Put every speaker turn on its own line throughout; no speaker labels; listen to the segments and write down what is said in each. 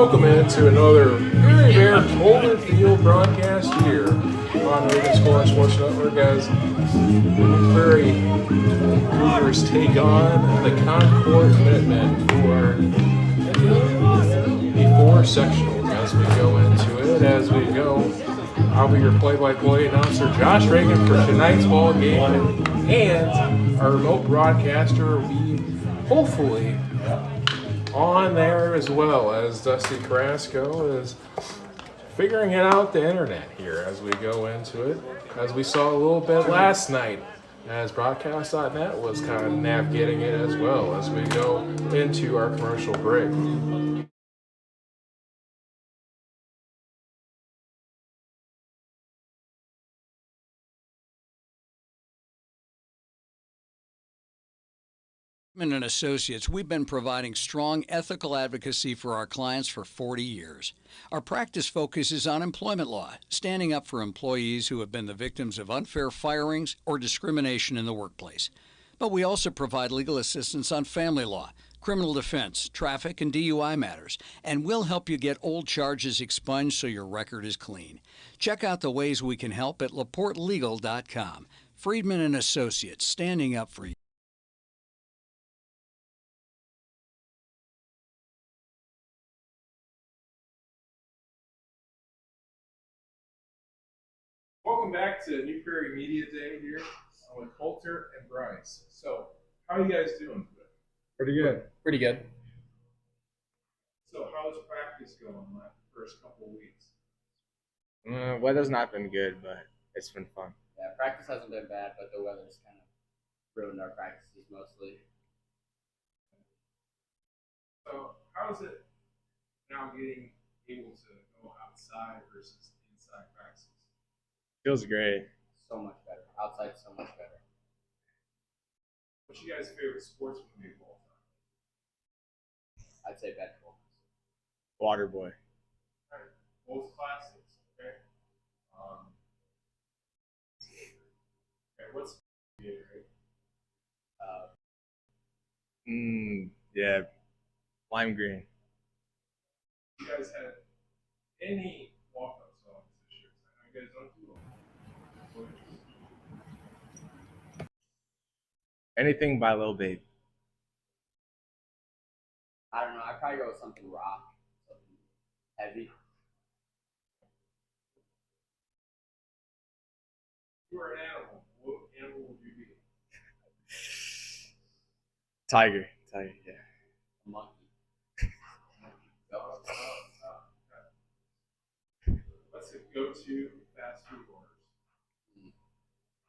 welcome into another very rare Tolmen Field broadcast here on Regan Sports Network as the Prairie Cougars take on the Concord Minutemen for the four sectionals. As we go into it, I'll be your play-by-play announcer, Josh Regan, for tonight's ball game, and our remote broadcaster will be hopefully on there as well, as Dusty Carrasco is figuring it out the internet here as we go into it, as we saw a little bit last night as broadcast.net was kind of navigating it as well as we go into our commercial break.
And Associates, we've been providing strong ethical advocacy for our clients for 40 years. Our practice focuses on employment law, standing up for employees who have been the victims of unfair firings or discrimination in the workplace. But we also provide legal assistance on family law, criminal defense, traffic, and DUI matters, and we'll help you get old charges expunged so your record is clean. Check out the ways we can help at laportelegal.com. Friedman and Associates, standing up for you.
Welcome back to New Prairie Media Day here with Coulter and Bryce. So, how are you guys doing today?
Pretty good.
Pretty good.
So, how's practice going the first couple of weeks?
Weather's not been good, but it's been fun.
Yeah, practice hasn't been bad, but the weather's kind of ruined our practices mostly.
So, how's it now getting able to go outside versus inside practices?
Feels great.
So much better. Outside's so much better.
What's your guys' favorite sports movie of all time?
I'd say basketball.
Waterboy.
All right. Both classics, okay? Okay, what's right?
Yeah. Lime green.
You guys had any walk-up songs this year? I know you guys don't do them.
Anything by Lil Baby.
I don't know. I'd probably go with something rock, something heavy.
You were an animal. What animal would you be?
Tiger, yeah.
A monkey.
What's a go-to fast food orders?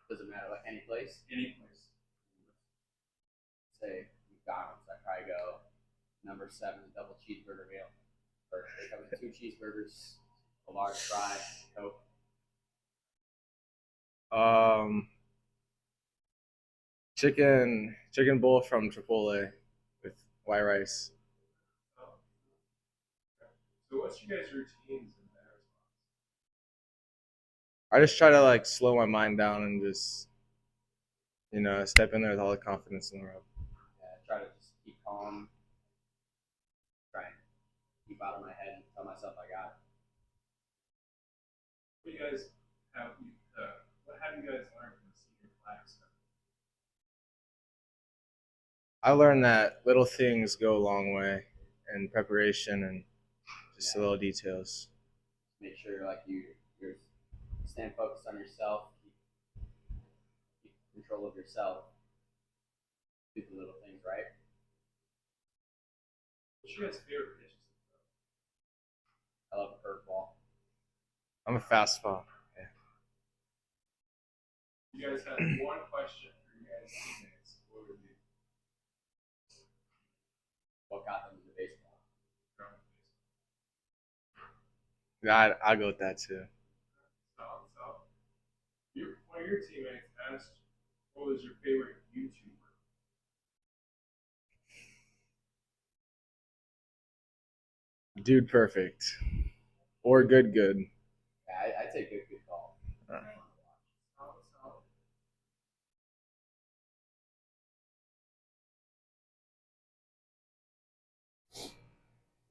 Doesn't matter, like any place.
Any place.
Say McDonald's. I'd probably go number 7, double cheeseburger meal. Or they come with 2 cheeseburgers, a large fry, Coke.
Chicken bowl from Chipotle with white rice.
Oh. Okay. So what's your guys' routines in that response?
I just try to slow my mind down and just step in there with all the confidence in the world.
Yeah, try to just keep calm. Try and keep out of my head and tell myself I got it.
What have you guys learned from the senior class?
I learned that little things go a long way in preparation and just the little details.
Make sure you're staying focused on yourself, keep control of yourself, do the little things right.
What's your guys' favorite pitches?
I love a curveball.
I'm a fastball. Yeah.
You guys had one question for your guys' teammates. What would it be?
What got them into baseball?
Yeah, I'll go with that too.
One of your teammates asked, what was your favorite YouTuber?
Dude Perfect. Or Good.
Yeah, I'd say good call.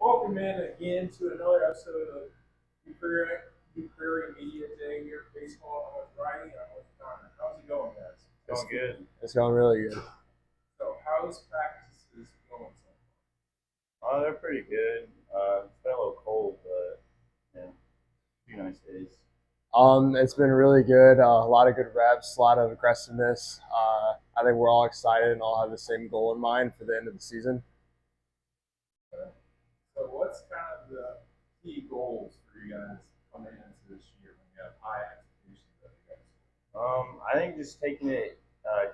Well, Welcome in again to another episode of New Prairie Media Day here at Baseball. I'm with Ryan. I'm with Connor. How's it going, guys?
Going good.
It's going really good.
So, how's practices going so far?
Oh, they're pretty good. It's been a little cold, but yeah, a few nice days.
It's been really good. A lot of good reps, a lot of aggressiveness. I think we're all excited and all have the same goal in mind for the end of the season.
So, what's kind of the key goals for you guys coming into this year when you have high expectations of you guys?
I think just taking it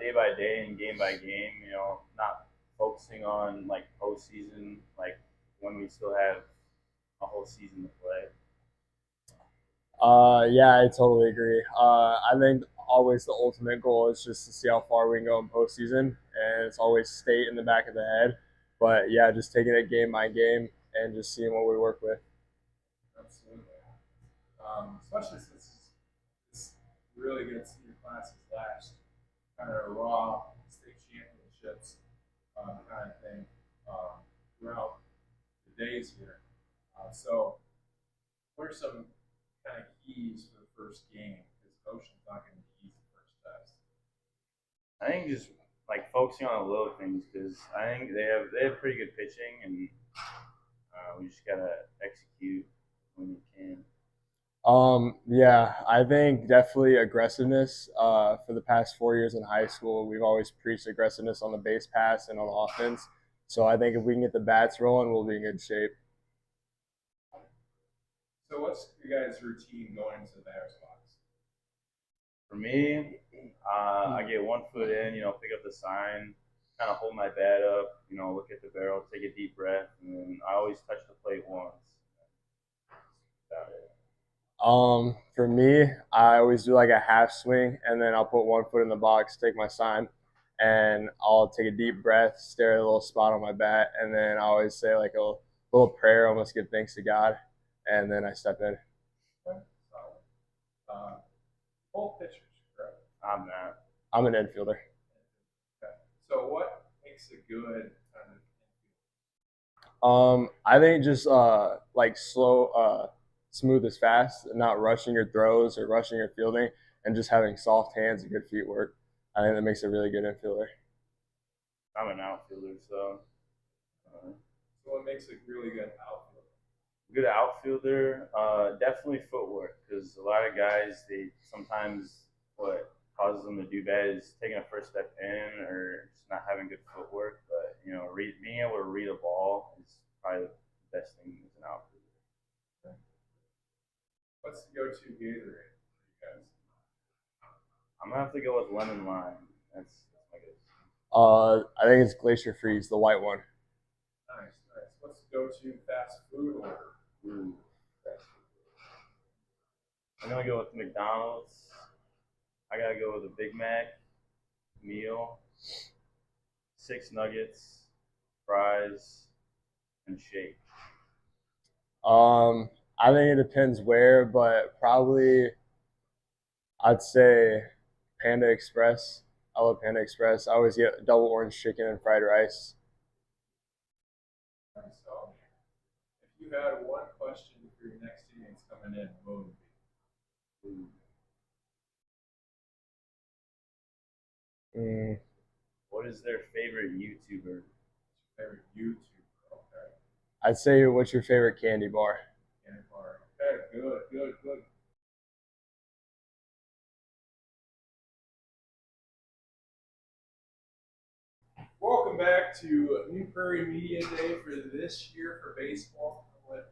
day by day and game by game. Not focusing on like postseason, like when we still have a whole season to play.
Yeah, I totally agree. I think always the ultimate goal is just to see how far we can go in postseason, and it's always state in the back of the head. But yeah, just taking it game by game and just seeing what we work with.
Absolutely. Especially since this really good senior classes last kind of raw state championships kind of thing throughout the days here. So, what are some kind of keys for the first game? Because Ocean's not going to be easy first test.
I think just like focusing on the little things because I think they have pretty good pitching and we just gotta execute when we can.
Yeah, I think definitely aggressiveness. For the past 4 years in high school, we've always preached aggressiveness on the base pass and on offense. So I think if we can get the bats rolling, we'll be in good shape.
So, what's your guys' routine going into the batter's box?
For me, I get 1 foot in, pick up the sign, kind of hold my bat up, look at the barrel, take a deep breath, and then I always touch the plate once. That's about it.
For me, I always do like a half swing, and then I'll put 1 foot in the box, take my sign, and I'll take a deep breath, stare at a little spot on my bat, and then I always say like a little prayer, almost give thanks to God, and then I step in.
Okay, solid. Both pitchers, correct?
I'm not.
I'm an infielder.
Okay. So, what makes a good kind of
I think just like slow, smooth as fast, not rushing your throws or rushing your fielding, and just having soft hands and good feet work. I think that makes a really good infielder.
I'm an outfielder, so
So, what makes a really good outfielder?
good outfielder. Definitely footwork because a lot of guys they sometimes what causes them to do bad is taking a first step in or just not having good footwork. But being able to read a ball is probably the best thing as an outfielder.
What's the go-to Gatorade for you guys?
I'm gonna have to go with lemon lime. That's my guess.
I think it's Glacier Freeze, the white one.
Nice. What's the go-to fast food order?
Fast food. I'm gonna go with McDonald's. I gotta go with a Big Mac meal, 6 nuggets, fries, and shake.
I think it depends where, but probably I'd say Panda Express. I love Panda Express. I always get double orange chicken and fried rice.
So, if you had one question for your next teammates coming in, what would it be?
What is their favorite YouTuber?
Favorite YouTuber? Okay.
I'd say, what's your favorite candy bar?
Candy bar. Okay, good. Welcome back to New Prairie Media Day for this year for baseball. I'm with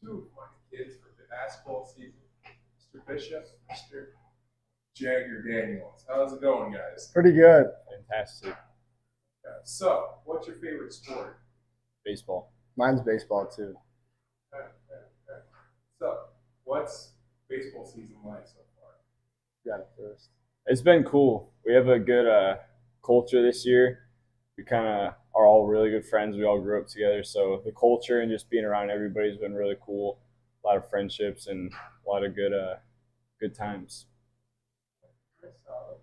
2 of my kids for the basketball season, Mr. Bishop, Mr. Jagger Daniels. How's it going, guys?
Pretty good.
Fantastic.
Okay, so, what's your favorite sport?
Baseball.
Mine's baseball too.
Okay. So, what's baseball season like so far?
You got it first.
It's been cool. We have a good culture this year. We kind of are all really good friends. We all grew up together. So the culture and just being around everybody's been really cool. A lot of friendships and a lot of good times.
Very solid.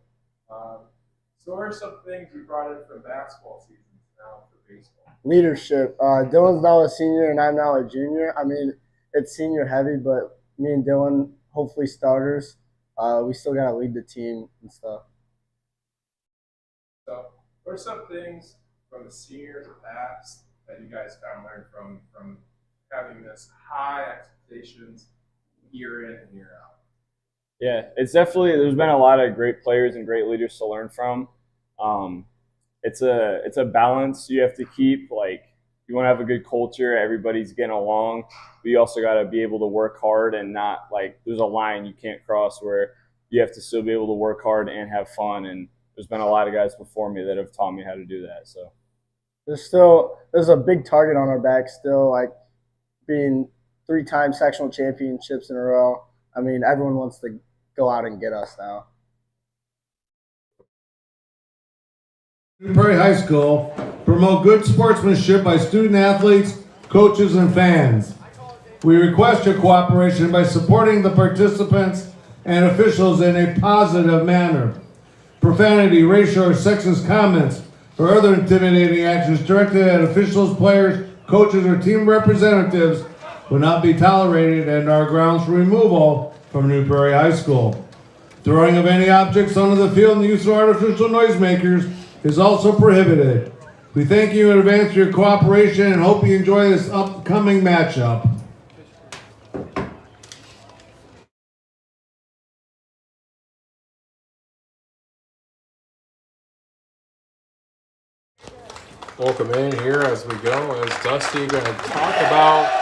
So what are some things we brought in from basketball seasons now for baseball?
Leadership. Dylan's now a senior and I'm now a junior. I mean, it's senior heavy, but me and Dylan, hopefully starters. We still got to lead the team and stuff.
So, what are some things from the seniors or past that you guys kind of learned from having this high expectations year in and year out?
Yeah, it's definitely, there's been a lot of great players and great leaders to learn from. It's a balance you have to keep. Like, you want to have a good culture, everybody's getting along, but you also got to be able to work hard and not, like, there's a line you can't cross where you have to still be able to work hard and have fun. And there's been a lot of guys before me that have taught me how to do that. So
There's a big target on our back still, like being 3-time sectional championships in a row. I mean, everyone wants to go out and get us now.
Prairie High School promote good sportsmanship by student athletes, coaches, and fans. We request your cooperation by supporting the participants and officials in a positive manner. Profanity, racial, or sexist comments or other intimidating actions directed at officials, players, coaches, or team representatives will not be tolerated and are grounds for removal from New Prairie High School. Throwing of any objects onto the field and the use of artificial noisemakers is also prohibited. We thank you in advance for your cooperation and hope you enjoy this upcoming matchup.
Welcome in here as we go, as Dusty going to talk about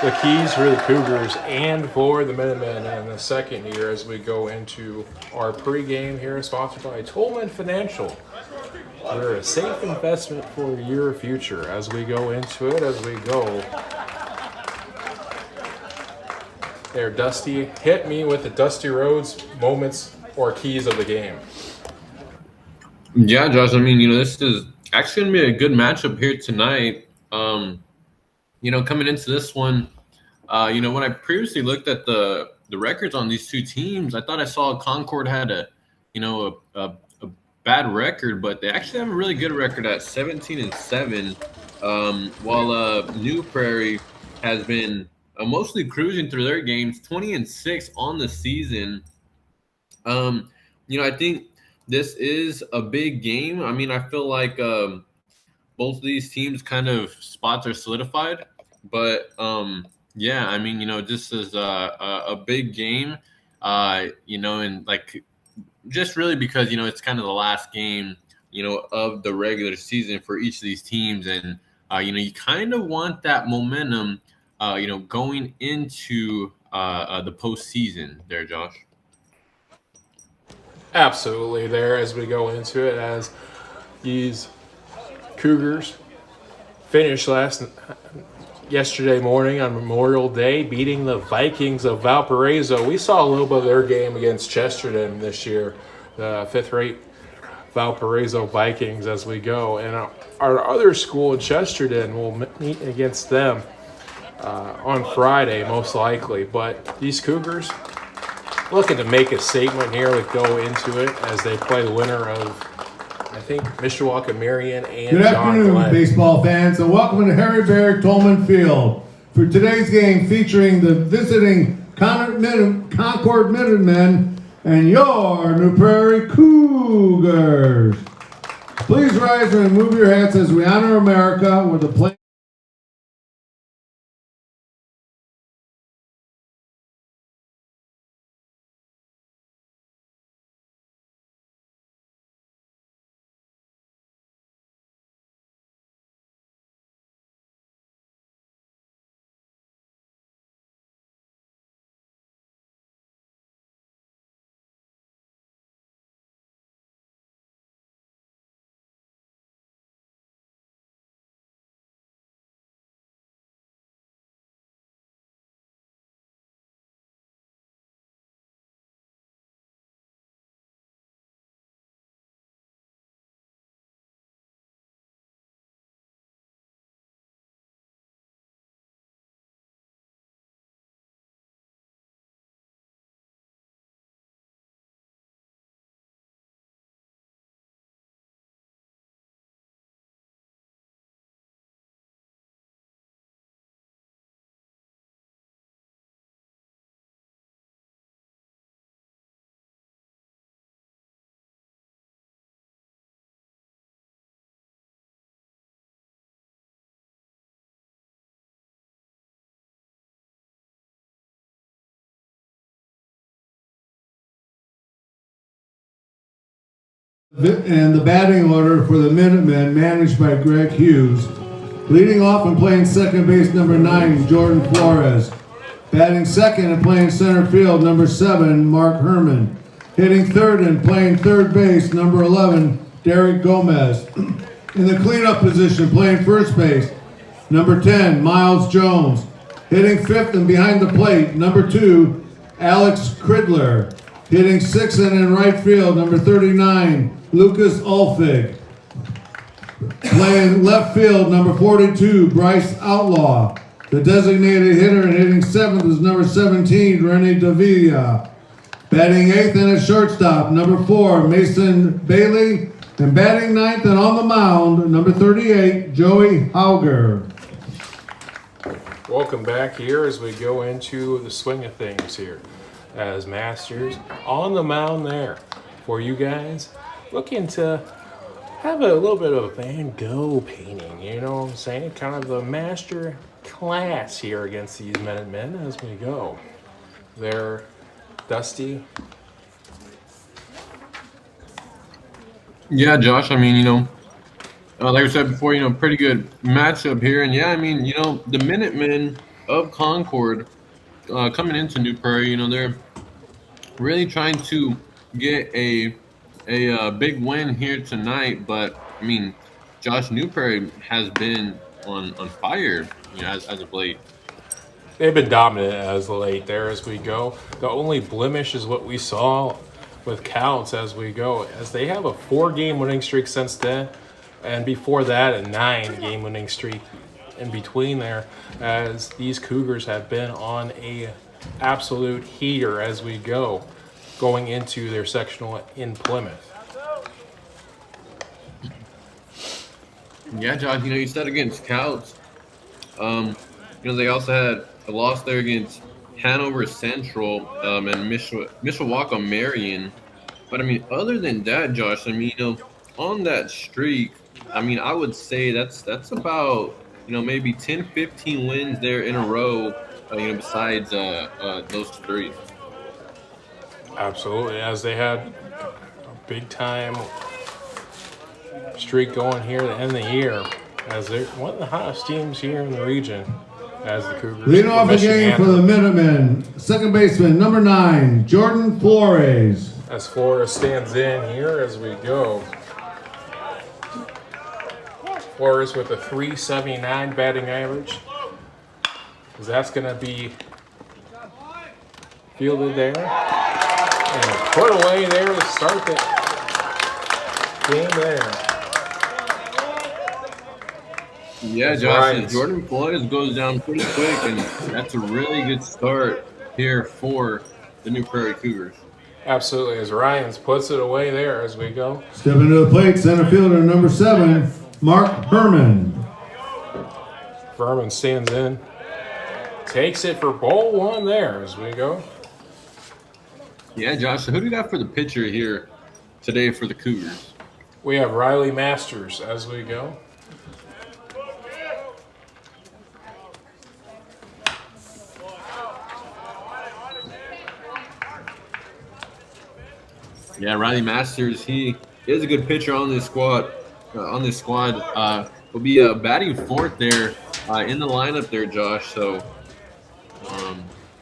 the keys for the Cougars and for the Minutemen in the second year as we go into our pregame here, sponsored by Tolmen Financial. We're a safe investment for your future as we go into it, as we go. There, Dusty, hit me with the Dusty Rhodes moments or keys of the game.
Yeah, Josh, I mean, this is actually going to be a good matchup here tonight. Coming into this one, when I previously looked at the records on these two teams, I thought I saw Concord had a bad record, but they actually have a really good record at 17-7, while New Prairie has been mostly cruising through their games, 20-6 on the season. I think this is a big game. I mean, I feel like both of these teams kind of spots are solidified, but yeah, I mean, this is a big game, and like just really because it's kind of the last game of the regular season for each of these teams, and you kind of want that momentum going into the postseason there, Josh.
Absolutely there as we go into it, as these Cougars finished yesterday morning on Memorial Day, beating the Vikings of Valparaiso. We saw a little bit of their game against Chesterton this year, the fifth-rate Valparaiso Vikings as we go. And our other school in Chesterton will meet against them on Friday, most likely. But these Cougars looking to make a statement here to go into it as they play the winner of, I think, Mishawaka Marion and
Good
John
afternoon,
Glenn.
baseball fans, and welcome to Harry Bear Tolman Field for today's game featuring the visiting Concord Minutemen and your New Prairie Cougars. Please rise and remove your hats as we honor America with a play. And the batting order for the Minutemen, managed by Greg Hughes. Leading off and playing second base, number 9, Jordan Flores. Batting second and playing center field, number 7, Mark Herman. Hitting third and playing third base, number 11, Derek Gomez. In the cleanup position, playing first base, number 10, Miles Jones. Hitting fifth and behind the plate, number 2, Alex Cridler. Hitting sixth and in right field, number 39, Lucas Ulfig. Playing left field, number 42, Bryce Outlaw. The designated hitter and hitting seventh is number 17, Rene Davila. Batting eighth and at shortstop, number 4, Mason Bailey. And batting ninth and on the mound, number 38, Joey Hauger.
Welcome back here as we go into the swing of things here. As Masters on the mound there for you guys. Looking to have a little bit of a Van Gogh painting, you know what I'm saying? Kind of the master class here against these Minutemen as we go. They're Dusty.
Yeah, Josh, I mean, you know, like I said before, you know, pretty good matchup here. And yeah, I mean, you know, the Minutemen of Concord coming into New Prairie, you know, they're really trying to get a big win here tonight. But, I mean, Josh, New Prairie has been on fire, you know, as of late.
They've been dominant as of late there as we go. The only blemish is what we saw with Counts as we go, as they have a 4-game winning streak since then, and before that a 9-game winning streak in between there, as these Cougars have been on a absolute heater as we go, going into their sectional in Plymouth.
Yeah, Josh, you know, you said against Counts, you know, they also had a loss there against Hanover Central and Mishawaka Marion. But, I mean, other than that, Josh, I mean, you know, on that streak, I mean, I would say that's about, you know, maybe 10, 15 wins there in a row, you know, besides those 3.
Absolutely, as they had a big-time streak going here at the end of the year, as they're one of the hottest teams here in the region, as the Cougars.
Leading off the game for the Minutemen, second baseman, number 9, Jordan Flores.
As Flores stands in here as we go. Flores with a .379 batting average. As that's going to be fielded there. And put away there to start the game there.
Yeah, Josh, Jordan Flores goes down pretty quick, and that's a really good start here for the New Prairie Cougars.
Absolutely, as Ryans puts it away there as we go.
Stepping to the plate, center fielder number 7, Mark Herman.
Furman stands in, takes it for ball 1 there as we go.
Yeah, Josh, so who do you got for the pitcher here today for the Cougars?
We have Riley Masters as we go.
Yeah, Riley Masters, he is a good pitcher on this squad. Will be batting 4th there in the lineup there, Josh. So,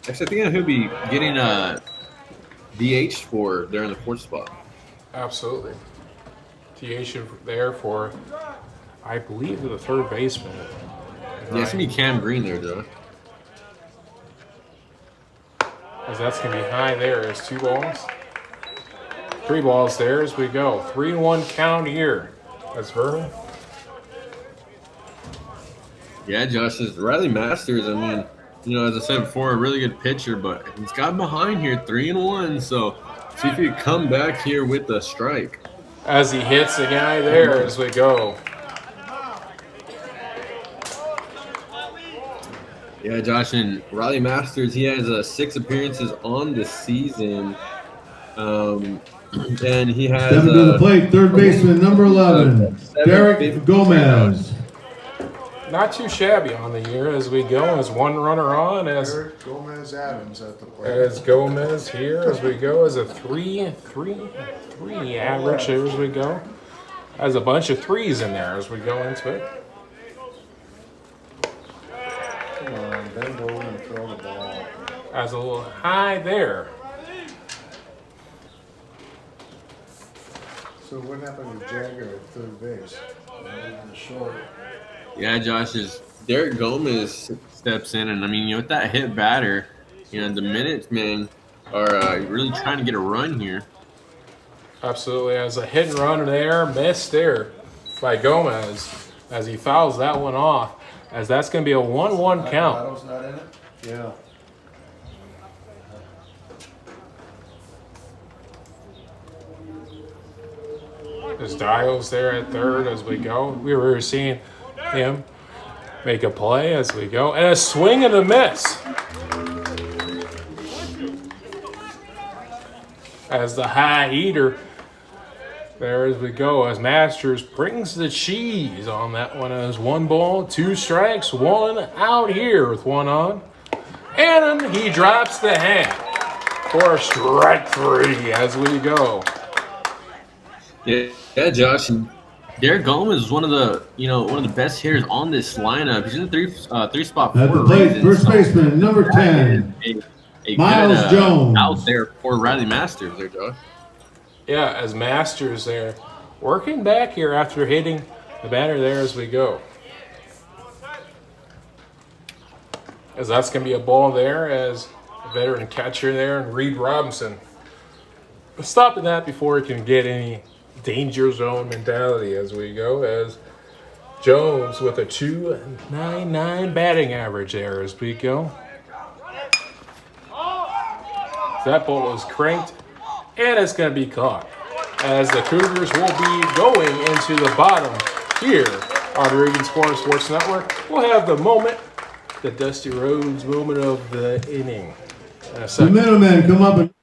actually, I think he'll be getting DH for there in the 4th spot.
Absolutely. DH there for, I believe, the 3rd baseman.
Yeah, it's going to be Cam Green there, Josh.
As that's going to be high there as 2 balls. 3 balls there as we go. 3-1 count here. That's Vernon.
Yeah, Josh, this Riley Masters, I mean, you know, as I said before, a really good pitcher, but he's got behind here 3-1. So see if he can come back here with a strike.
As he hits the guy there as we go.
Yeah, Josh, and Riley Masters, he has 6 appearances on the season. And he has
Stepping to the plate, third baseman, number 11, Derek Gomez.
not too shabby on the year as we go. As one runner on, as
Eric Gomez Adams at the plate.
as Gomez here as we go, as a 3 average here as we go. Has a bunch of threes in there as we go into it.
Come on, bend over and throw the ball.
As a little high there.
So what happened to Jagger at third base? Short.
Yeah, Josh, is Derek Gomez steps in, and I mean, with that hit batter, the Minutemen are really trying to get a run here.
Absolutely, as a hit and run there, missed there by Gomez as he fouls that one off. As that's going to be a 1-1 count.
Otto's not in it? Yeah.
There's Dials there at third as we go. We were seeing him make a play as we go. And a swing and a miss. As the high heater there as we go. As Masters brings the cheese on that one. As 1 ball, 2 strikes, 1 out here with 1 on. And he drops the hand for a strike 3 as we go.
Yeah, Josh. And Derek Gomez is one of the best hitters on this lineup. He's in the three spot
At
for
the
a
plate,
reason.
first baseman, number 10.
A
Miles
good,
Jones.
out there for Riley Masters there, Josh.
Yeah, as Masters there, working back here after hitting the batter there as we go. As that's going to be a ball there as a veteran catcher there and Reed Robinson. Stopping that before it can get any danger zone mentality as we go. As Jones with a .299 batting average there as we go. That ball is cranked. And it's going to be caught as the Cougars will be going into the bottom here on the Regan Sports Network. We'll have the moment, the Dusty Rhodes moment of the inning. In a
The
second.
Minutemen come up and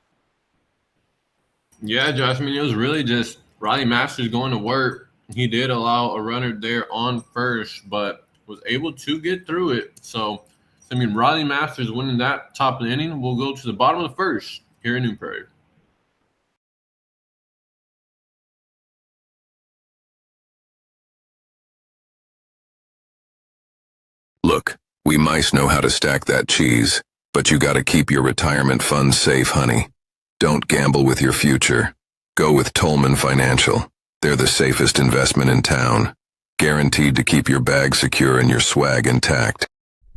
Yeah, Josh. I mean, it was really just Riley Masters going to work. He did allow a runner there on first, but was able to get through it. So, I mean, Riley Masters winning that top of the inning. We'll go to the bottom of the first here in New Prairie.
Look, we mice know how to stack that cheese, but you gotta keep your retirement funds safe, honey. Don't gamble with your future. Go with Tolmen Financial. They're the safest investment in town. Guaranteed to keep your bag secure and your swag intact.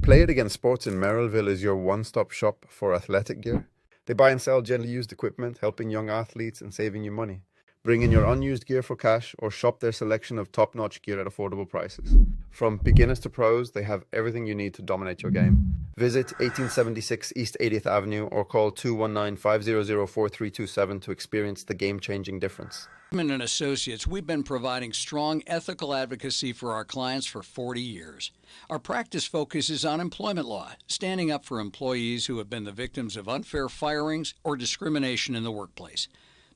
Play It Against Sports in Merrillville is your one-stop shop for athletic gear. They buy and sell gently used equipment, helping young athletes and saving you money. Bring in your unused gear for cash or shop their selection of top-notch gear at affordable prices. From beginners to pros, they have everything you need to dominate your game. Visit 1876 East 80th Avenue or call 219-500-4327 to experience the game-changing difference.
And Associates, we've been providing strong ethical advocacy for our clients for 40 years. Our practice focuses on employment law, standing up for employees who have been the victims of unfair firings or discrimination in the workplace.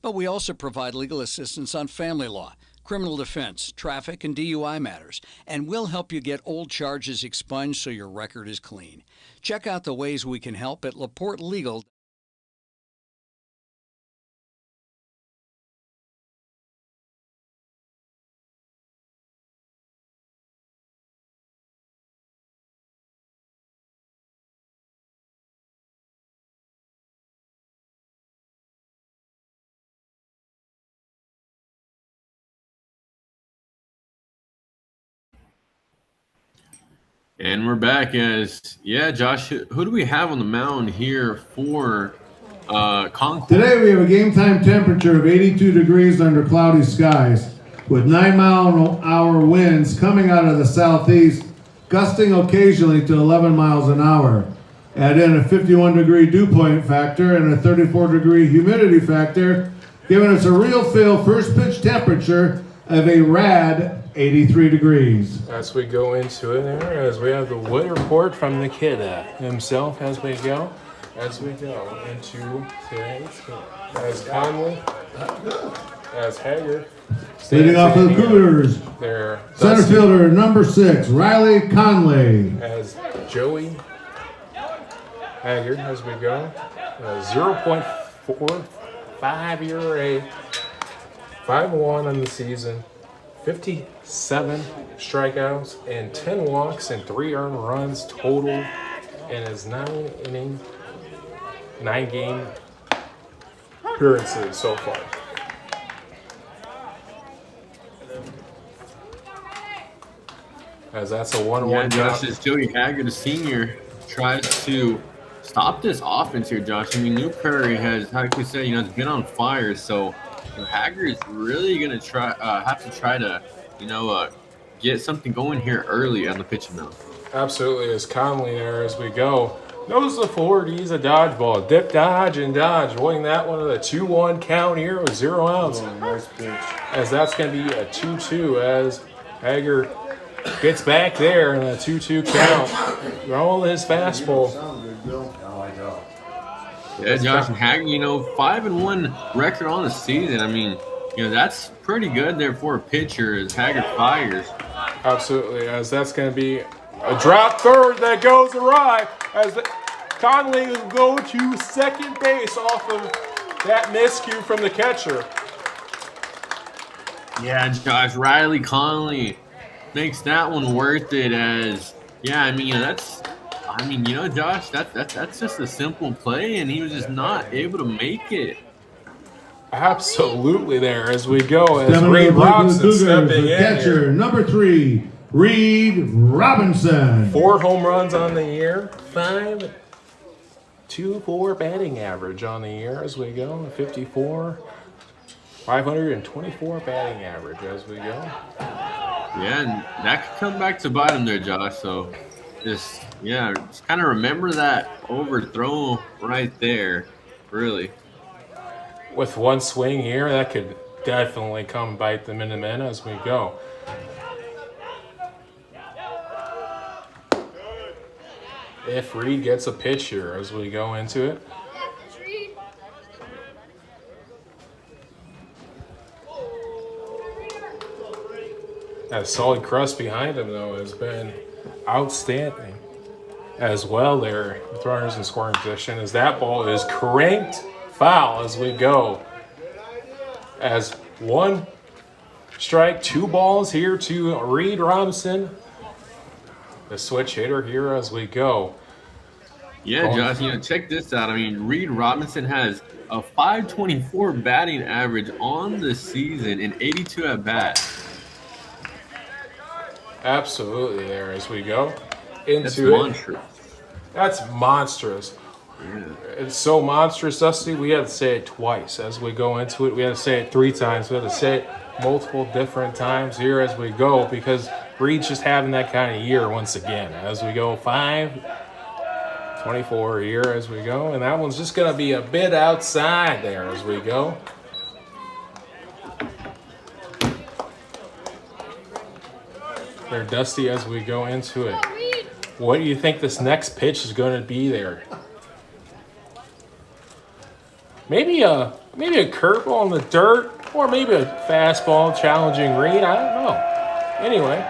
But we also provide legal assistance on family law, criminal defense, traffic, and DUI matters, and we'll help you get old charges expunged so your record is clean. Check out the ways we can help at LaPorte Legal.
And we're back Josh, who do we have on the mound here for Concord?
today we have a game time temperature of 82 degrees under cloudy skies with 9-mile-an-hour winds coming out of the southeast, gusting occasionally to 11 miles an hour. Add in a 51-degree dew point factor and a 34-degree humidity factor, giving us a real feel first pitch temperature of a rad 83 degrees.
As we go into it there, as we have the weather report from the kid himself as we go into today's game. As Conley, as Hager
Leading off for the Cougars,
Their
center fielder number 6, Riley Conley.
as Joey Haggard as we go. 0.45 ERA, 5-1 on the season, 57 strikeouts and 10 walks and 3 earned runs total in his 9-game appearances so far. As that's a 1-1
Josh, as Joey Haggard, a senior, tries to stop this offense here, Josh. I mean, New Prairie has, how can you say, it's been on fire. So Haggard is really going to have to try to, get something going here early on the pitching mound.
Absolutely, as Conley there as we go. Knows the 40s, a dodgeball. Dip, dodge, and dodge. Winning that one with a 2-1 count here with 0 outs.
Nice pitch.
As that's going to be a 2-2 as Haggard gets back there in a 2-2 count. Rolling his fastball.
Yeah, Josh and Haggard, 5-1 record on the season. I mean, that's pretty good there for a pitcher as Haggard fires.
Absolutely, as that's going to be a drop third that goes awry as Conley will go to second base off of that miscue from the catcher.
Yeah, Josh, Riley Conley makes that one worth it as, Josh, that's just a simple play, and he was just not able to make it.
Absolutely there as we go as Reed Robinson stepping in
catcher
here.
number 3, Reed Robinson.
4 home runs on the year, 5.24 batting average on the year as we go, 524 batting average as we go.
Yeah, and that could come back to bite him there, Josh. So just kind of remember that overthrow right there, really.
With one swing here, that could definitely come bite them in the men as we go. If Reed gets a pitch here as we go into it. That solid crust behind him, though, has been outstanding as well there with runners in scoring position as that ball is cranked foul as we go. As 1 strike, 2 balls here to Reed Robinson, the switch hitter here as we go.
Yeah, Josh, check this out. I mean, Reed Robinson has a 524 batting average on the season and 82 at bats.
Absolutely there as we go into
That's monstrous.
That's monstrous.
Yeah.
It's so monstrous, Dusty, we had to say it twice as we go into it. We had to say it 3 times. We had to say it multiple different times here as we go because Reed's just having that kind of year once again as we go 5-24 here as we go. And that one's just going to be a bit outside there as we go. There, Dusty, as we go into it. What do you think this next pitch is going to be there? Maybe a curveball in the dirt, or maybe a fastball challenging Reed. I don't know. Anyway,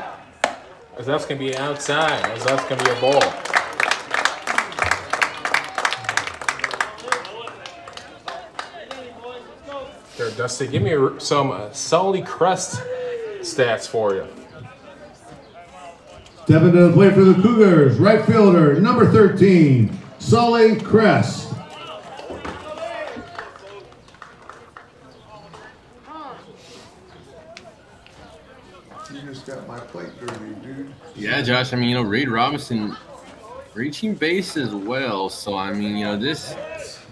as that's going to be outside, as that's going to be a ball. There, Dusty, give me some Sully Crest stats for you.
Stepping to the plate for the Cougars, right fielder number 13, Sully Crest.
You just got my plate dirty, dude.
Yeah, Josh, Reed Robinson reaching base as well. So, this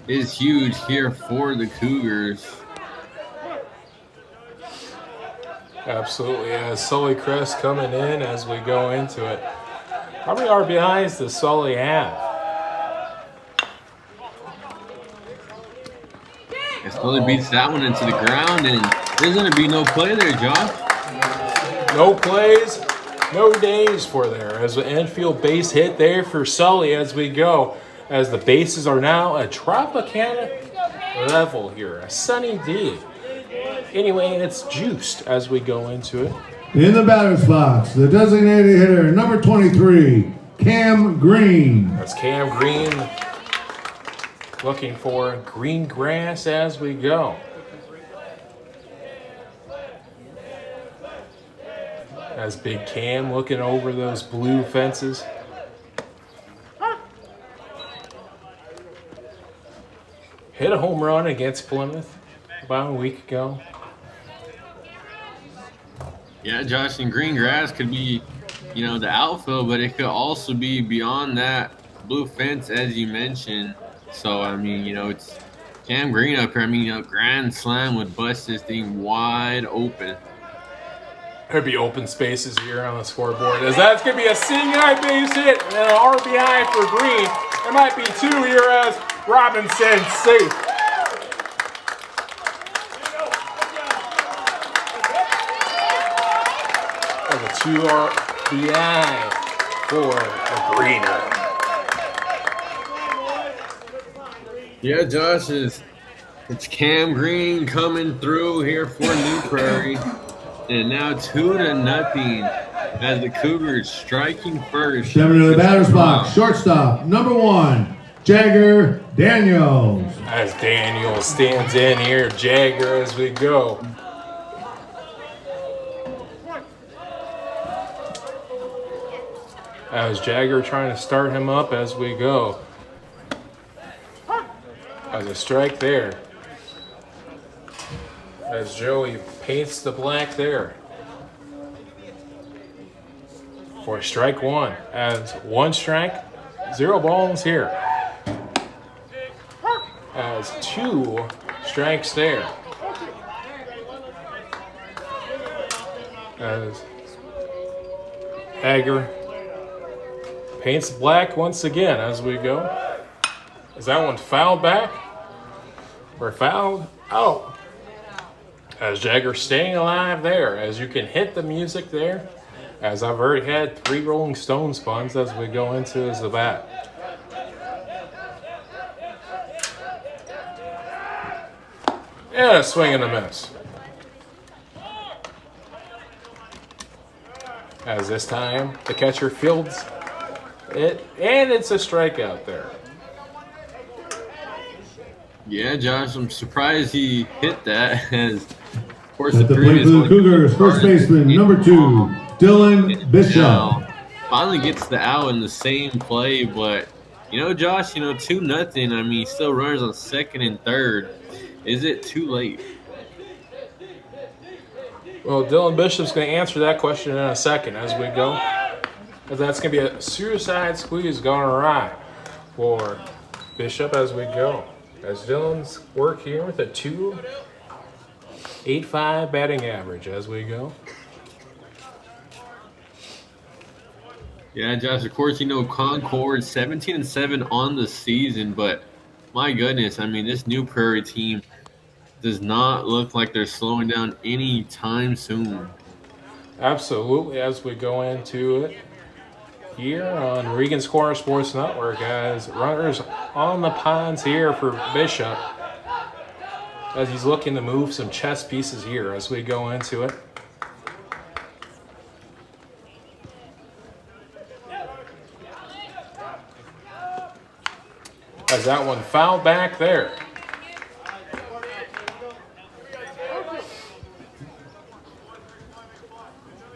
is huge here for the Cougars.
Absolutely, as Sully Crest coming in as we go into it. How many RBIs does Sully have?
It Sully beats that one into the ground, and there's going to be no play there, Josh.
No plays, no days for there. As the infield base hit there for Sully as we go. As the bases are now a Tropicana level here, a sunny D. Anyway, it's juiced as we go into it.
In the batter's box, the designated hitter, number 23, Cam Green.
That's Cam Green looking for green grass as we go. As Big Cam looking over those blue fences. Hit a home run against Plymouth about a week ago.
Yeah, Josh, and green grass could be, you know, the outfield, but it could also be beyond that blue fence, as you mentioned. So, I mean, you know, it's Cam Green up here. I mean, you know, grand slam would bust this thing wide open.
Could be open spaces here on the scoreboard, as that's going to be a single base hit and an RBI for Green. There might be two here as Robinson safe. And a 2 RBI for the Greener.
Yeah, Josh, it's Cam Green coming through here for New Prairie. And now 2-0 as the Cougars striking first.
Stepping to the batter's box, shortstop, number 1, Jagger Daniels.
As Daniels stands in here, Jagger as we go. As Jagger trying to start him up as we go. As a strike there. As Joey paints the black there. For strike 1. As 1 strike, 0 balls here. As 2 strikes there. As Hager paints black once again as we go. Is that one fouled back? Or fouled out? As Jagger staying alive there, as you can hit the music there, as I've already had 3 Rolling Stones puns as we go into as the bat. And a swing and a miss. As this time the catcher fields it, and it's a strikeout there.
Yeah, Josh, I'm surprised he hit that. As, of course,
At the plate for the Cougars, first baseman, number 2, Dylan Bishop.
Now, finally gets the out in the same play, but, you know, Josh, you know, 2-0. I mean, still runners on second and third. Is it too late?
Well, Dylan Bishop's going to answer that question in a second as we go. As that's going to be a suicide squeeze going awry for Bishop as we go. As Dylan's work here with a 2.85 batting average as we go.
Yeah, Josh, of course, you know, Concord 17-7 on the season, but my goodness, I mean, this New Prairie team does not look like they're slowing down anytime soon.
Absolutely, as we go into it here on Regan Squire Sports Network, as runners on the ponds here for Bishop, as he's looking to move some chess pieces here as we go into it. As that one fouled back there.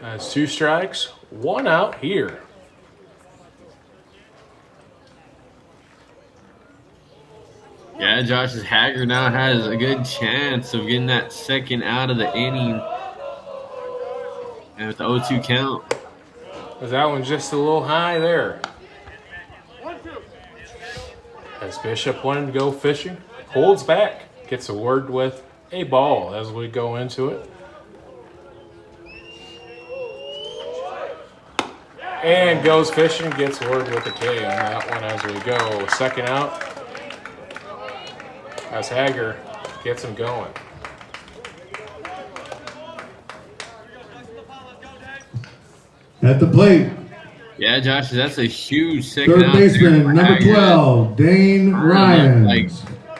That's 2 strikes, 1 out here.
Yeah, Josh Hager now has a good chance of getting that second out of the inning. And with the 0-2 count.
As that one's just a little high there. As Bishop wanted to go fishing, holds back, gets a word with a ball as we go into it. And goes fishing, gets word with a K on that one as we go. Second out. As Hager gets him going.
At the plate,
Yeah, Josh, that's a huge second
third
out there
baseman,
for
number
Hager.
12, Dane Ryan.
Like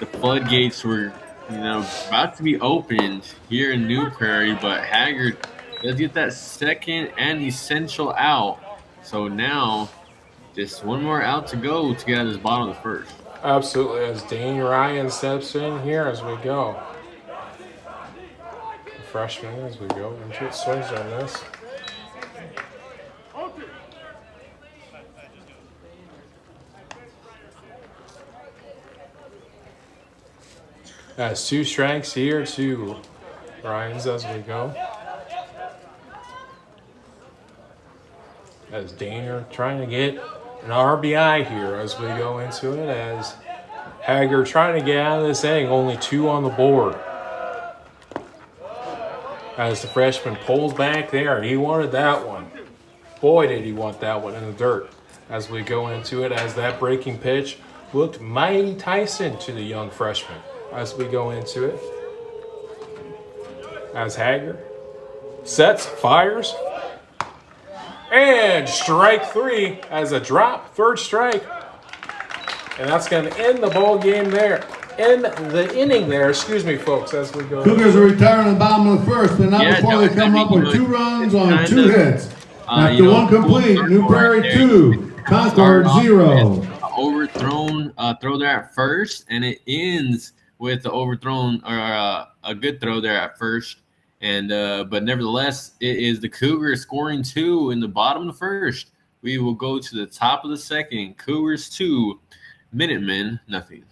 the floodgates were about to be opened here in New Prairie, but Haggard does get that second and essential out. So now just one more out to go to get out of this bottom of the first.
Absolutely, as Dane Ryan steps in here as we go. The freshman as we go into it, swings on this. That's 2 strikes here to Ryan's as we go. As Daner trying to get an RBI here as we go into it, as Haggard trying to get out of this inning, only 2 on the board. As the freshman pulls back there, and he wanted that one. Boy, did he want that one in the dirt. As we go into it, as that breaking pitch looked mighty Tyson to the young freshman. As we go into it, as Haggard sets, fires, and strike 3 as a drop, 3rd strike. And that's going to end the ball game there. End the inning there, excuse me, folks, as we go.
Cougars are retiring in the bottom of the first, but not before they come up with 2 runs on 2 hits. After 1 complete, New Prairie 2, Concord 0.
Overthrown throw there at first, and it ends with the overthrown or a good throw there at first. And but nevertheless, it is the Cougars scoring 2 in the bottom of the first. We will go to the top of the second. Cougars 2, Minutemen nothing.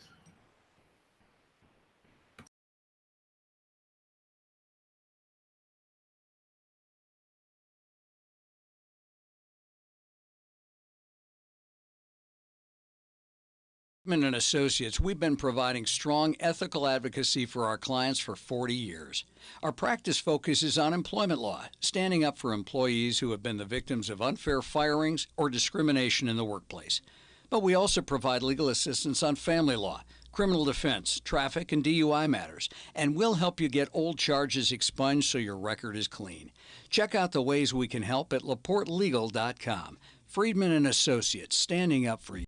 And Associates, we've been providing strong ethical advocacy for our clients for 40 years. Our practice focuses on employment law, standing up for employees who have been the victims of unfair firings or discrimination in the workplace. But we also provide legal assistance on family law, criminal defense, traffic, and DUI matters, and we'll help you get old charges expunged so your record is clean. Check out the ways we can help at laportelegal.com. Friedman and Associates, standing up for you.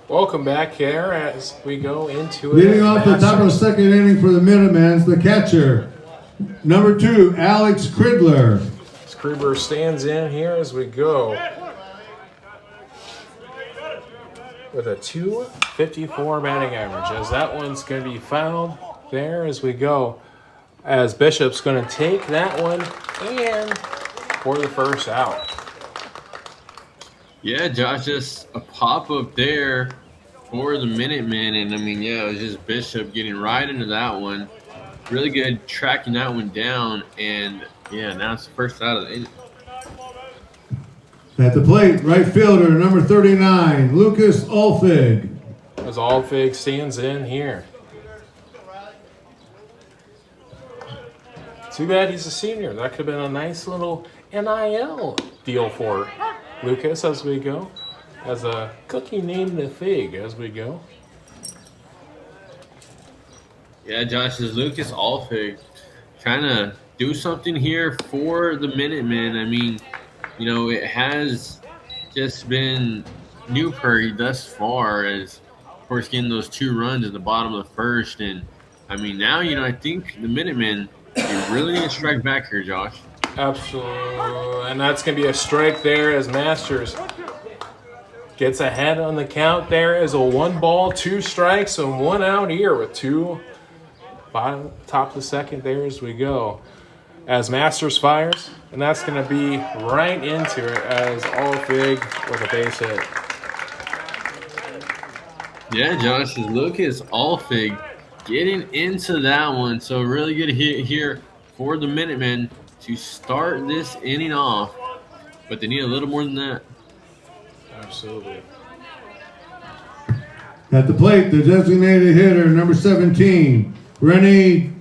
Welcome back here as we go into it.
Leading off the top of the second inning for the Minutemen, the catcher, number 2, Alex Kridler.
Kridler stands in here as we go with a .254 batting average, as that one's going to be fouled there as we go, as Bishop's going to take that one and for the first out.
Yeah, Josh, just a pop-up there for the Minutemen. And, I mean, yeah, it was just Bishop getting right into that one. Really good tracking that one down. And, yeah, now it's the first out of the inning.
At the plate, right fielder, number 39, Lucas Alfig.
As Alfig stands in here. Too bad he's a senior. That could have been a nice little NIL deal for Lucas as we go. As a cookie named the Fig as we go.
Yeah, Josh, is Lucas Alfig trying to do something here for the Minutemen. I mean, you know, it has just been New Prairie thus far, as, of course, getting those 2 runs at the bottom of the first. And, I mean, now, you know, I think the Minutemen, they really need to strike back here, Josh.
Absolutely. And that's going to be a strike there as Masters gets ahead on the count there as a 1 ball, 2 strikes, and 1 out here with 2 bottom, top of the second there as we go. As Masters fires, and that's going to be right into it as Alfig with a base hit.
Yeah, Josh, Lucas Alfig getting into that one. So really good hit here for the Minutemen to start this inning off. But they need a little more than that.
Absolutely.
At the plate, the designated hitter, number 17, Rennie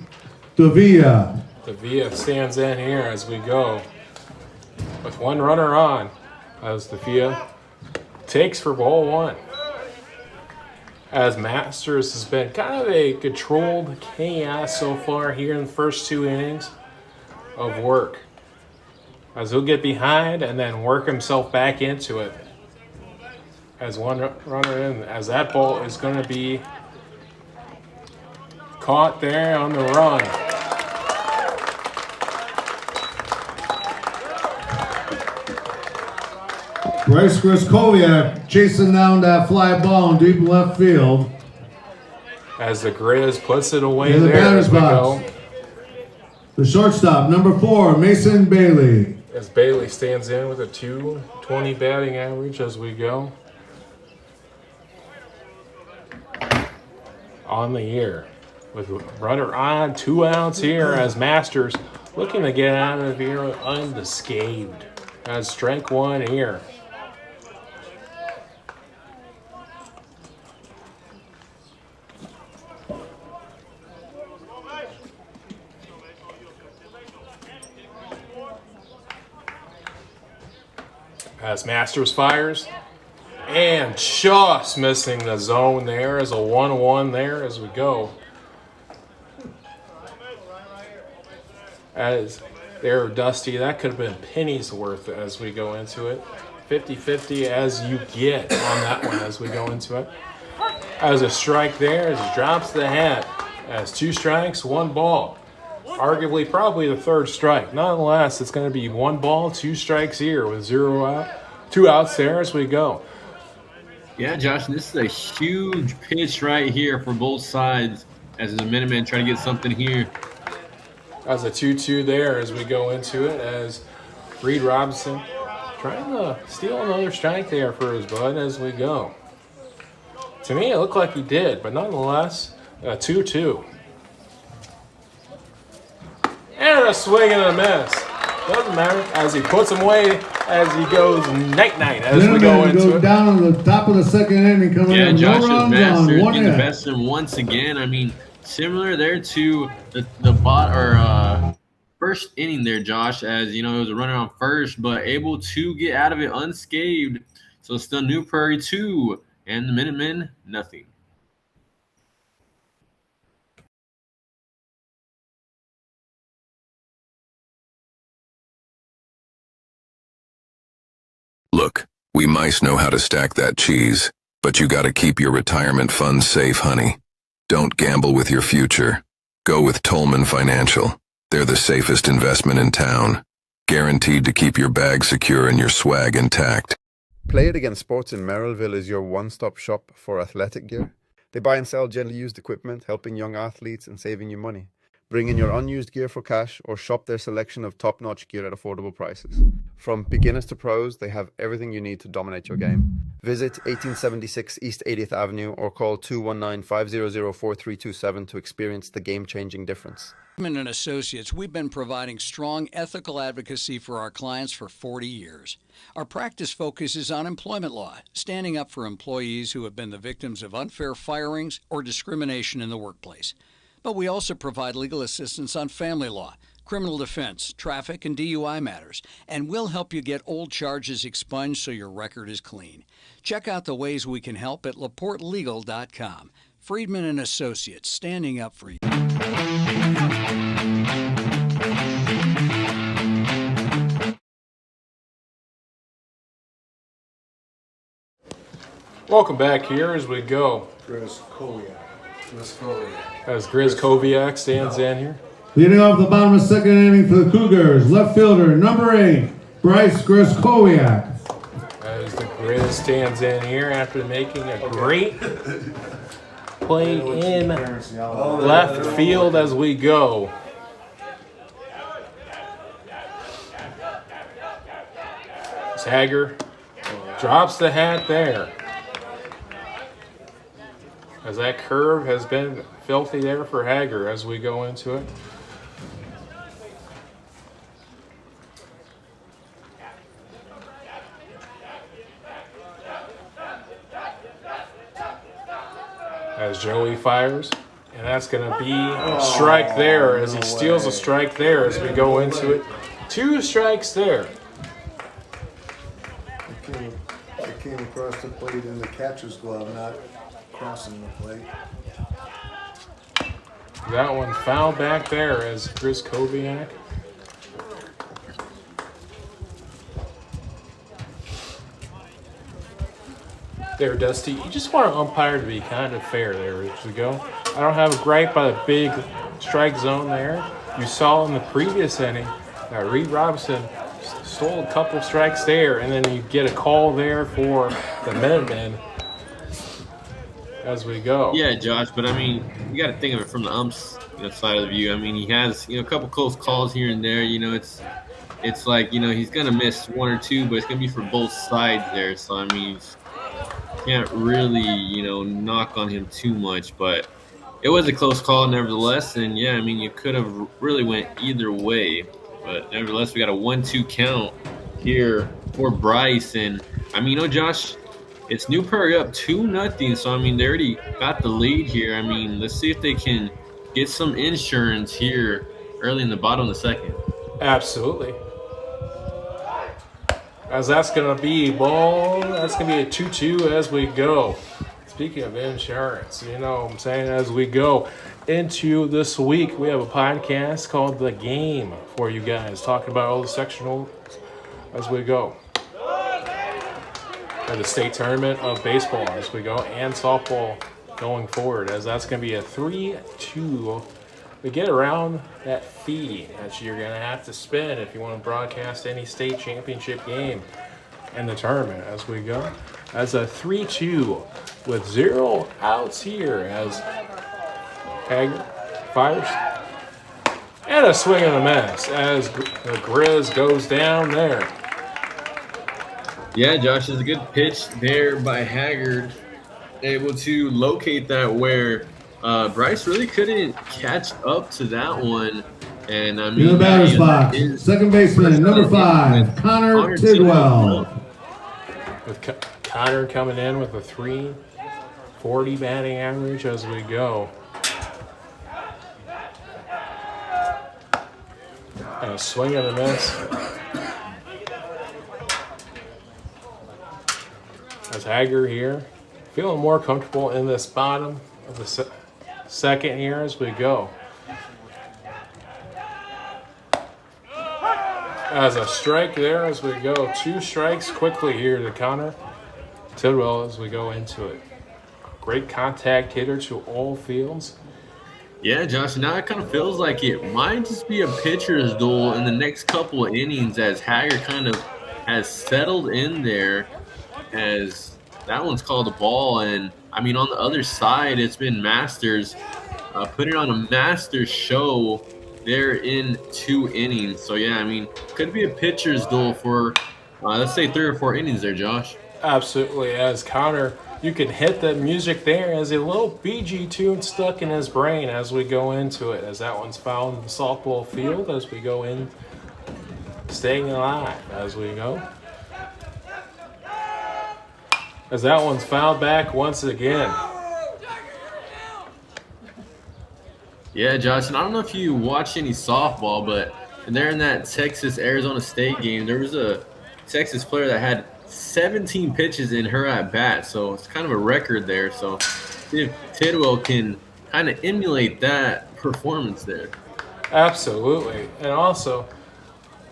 Davia.
Davia stands in here as we go with one runner on as Davia takes for ball one. As Masters has been kind of a controlled chaos so far here in the first 2 innings of work. As he'll get behind and then work himself back into it. As one runner in, as that ball is going to be caught there on the run.
Bryce Griskowiak chasing down that fly ball in deep left field.
As the Grizz puts it away
In the
there
batter's
as we
box.
go.
The shortstop, number 4, Mason Bailey.
As Bailey stands in with a .220 batting average as we go. On the year. With runner on, 2 outs here as Masters looking to get out of here unscathed. As strike 1 here. As Masters fires. And just missing the zone there as a 1-1 there as we go. As there, Dusty, that could have been pennies worth as we go into it. 50-50 as you get on that one as we go into it. As a strike there, as he drops the hat. As 2 strikes, 1 ball. Arguably probably the 3rd strike. Nonetheless, it's going to be 1 ball, 2 strikes here with 0 out. 2 outs there as we go.
Yeah, Josh, this is a huge pitch right here for both sides as the Minutemen try to get something here.
As a 2-2 there as we go into it, as Reed Robinson trying to steal another strike there for his bud as we go. To me, it looked like he did, but nonetheless, a 2-2. And a swing and a miss. Doesn't matter as he puts him away as he goes night-night as we go into it.
Down on the top of the 2nd inning, coming
Yeah,
in
Josh
no runs
Masters
on 1
getting the
hit.
best of him once again. I mean, similar there to the first inning there, Josh, as you know, it was a runner on first, but able to get out of it unscathed. So still New Prairie 2 and the Minutemen nothing.
Look, we mice know how to stack that cheese, but you gotta keep your retirement funds safe, honey. Don't gamble with your future. Go with Tolmen Financial. They're the safest investment in town. Guaranteed to keep your bag secure and your swag intact.
Play It Again Sports in Merrillville is your one-stop shop for athletic gear. They buy and sell gently used equipment, helping young athletes and saving you money. Bring in your unused gear for cash or shop their selection of top-notch gear at affordable prices. From beginners to pros, they have everything you need to dominate your game. Visit 1876 East 80th Avenue or call 219-500-4327 to experience the game-changing difference.
And Associates, we've been providing strong ethical advocacy for our clients for 40 years. Our practice focuses on employment law, standing up for employees who have been the victims of unfair firings or discrimination in the workplace. But we also provide legal assistance on family law, criminal defense, traffic, and DUI matters, and we'll help you get old charges expunged so your record is clean. Check out the ways we can help at laportelegal.com. Friedman and Associates, standing up for you.
Welcome back here as we go. As Grizz Koviak stands in here.
Leading off the bottom of the 2nd inning for the Cougars, left fielder, number 8, Bryce Griskowiak.
As the Grizz stands in here after making a great play in left field as we go. Hager drops the hat there. as that curve has been filthy there for Hager as we go into it. As Joey fires, and that's going to be a strike there as he steals a strike there as we go into it. 2 strikes there.
It came across the plate in the catcher's glove, not crossing the plate.
That one fouled back there as Chris Koviak. There, Dusty. You just want an umpire to be kind of fair there as we go. I don't have a gripe by the big strike zone there. You saw in the previous inning that Reed Robinson stole a couple strikes there, and then you get a call there for the Minutemen as we go.
Yeah, Josh, but I mean, you got to think of it from the umps side of the view. I mean, he has a couple close calls here and there. It's like he's gonna miss 1 or 2, but it's gonna be for both sides there. So I mean, can't really knock on him too much, but it was a close call nevertheless. And yeah, I mean, you could have really went either way, but nevertheless, we got a 1-2 count here for Bryce. And I mean, Josh, it's New Prairie up 2-0, so I mean, they already got the lead here. I mean, let's see if they can get some insurance here early in the bottom of the second.
Absolutely. As that's going to be ball, that's going to be a 2-2 as we go. Speaking of insurance, you know what I'm saying, as we go into this week, we have a podcast called The Game for you guys, talking about all the sectionals as we go. And the state tournament of baseball as we go, and softball going forward, as that's going to be a 3-2 to get around that fee that you're going to have to spend if you want to broadcast any state championship game in the tournament as we go. As a 3-2 with 0 outs here as Hager fires. And a swing and a miss as the Grizz goes down there.
Yeah, Josh, is a good pitch there by Haggard. Able to locate that where Bryce really couldn't catch up to that one. And I mean,
in the batter's box, second baseman, number 5, Connor Tidwell.
With Connor coming in with a .340 batting average as we go. And a swing and a miss. As Hager here, feeling more comfortable in this bottom of the second here as we go. As a strike there as we go. 2 strikes quickly here to Connor Tidwell as we go into it. Great contact hitter to all fields.
Yeah, Josh, now it kind of feels like it might just be a pitcher's duel in the next couple of innings as Hager kind of has settled in there, as that one's called a ball. And I mean, on the other side, it's been Masters putting on a Masters show there in 2 innings. So yeah, I mean, could be a pitcher's duel for let's say 3 or 4 innings there, Josh.
Absolutely. As Connor, you can hit the music there as a little BG tune stuck in his brain as we go into it, as that one's found in the softball field as we go in, staying alive as we go. As that one's fouled back once again.
Yeah, Josh, and I don't know if you watch any softball, but there in that Texas-Arizona State game, there was a Texas player that had 17 pitches in her at-bat, so it's kind of a record there. So see if Tidwell can kind of emulate that performance there.
Absolutely. And also,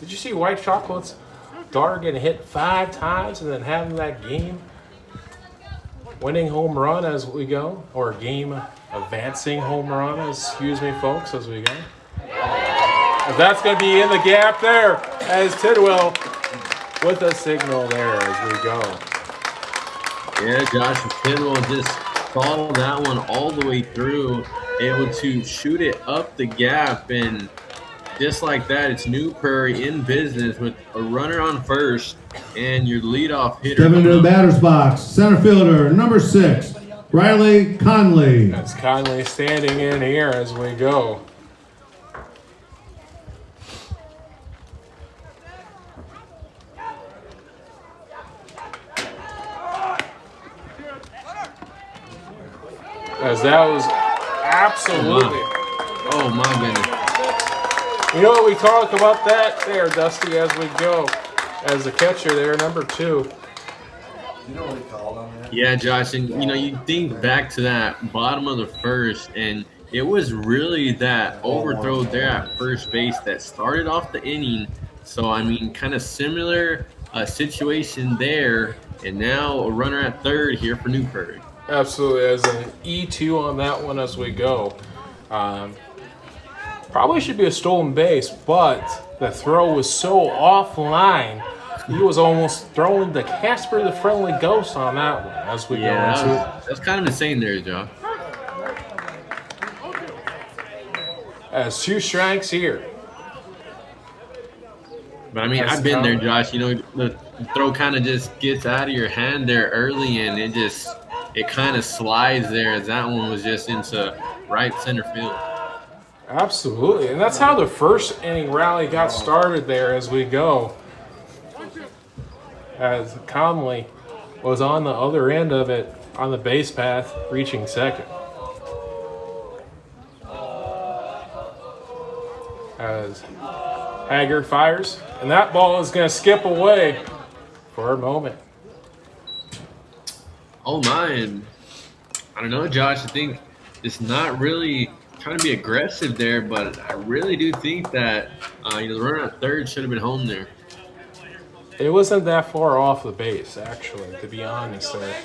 did you see White Chocolate's daughter getting hit 5 times and then having that game winning home run as we go, or game advancing home run, excuse me, folks, as we go. If that's going to be in the gap there, as Tidwell with a signal there as we go.
Yeah, Josh, Tidwell just followed that one all the way through, able to shoot it up the gap, and just like that, it's New Prairie in business with a runner on first and your leadoff hitter.
Stepping into the batter's box, center fielder, number 6, Riley Conley.
That's Conley standing in here as we go. As that was absolutely.
Oh my goodness.
You know what, we talk about that there, Dusty, as we go. As the catcher there, number 2.
You know what he called on that?
Yeah, Josh, and you know, you think back to that bottom of the first, and it was really that overthrow there at first base that started off the inning. So, I mean, kind of similar situation there, and now a runner at third here for New Prairie.
Absolutely, as an E2 on that one as we go. Probably should be a stolen base, but the throw was so offline. He was almost throwing the Casper the Friendly Ghost on that one as we go into it.
That's kind of insane there, Joe.
As 2 strikes here.
But I mean, I've been there, Josh. You know, the throw kind of just gets out of your hand there early, and it kind of slides there, as that one was just into right center field.
Absolutely, and that's how the first inning rally got started there as we go. As Conley was on the other end of it on the base path, reaching second. As Hager fires, and that ball is going to skip away for a moment.
Oh my, and I don't know, Josh. I think it's not really trying to be aggressive there, but I really do think that the runner at third should have been home there.
It wasn't that far off the base, actually, to be honest there.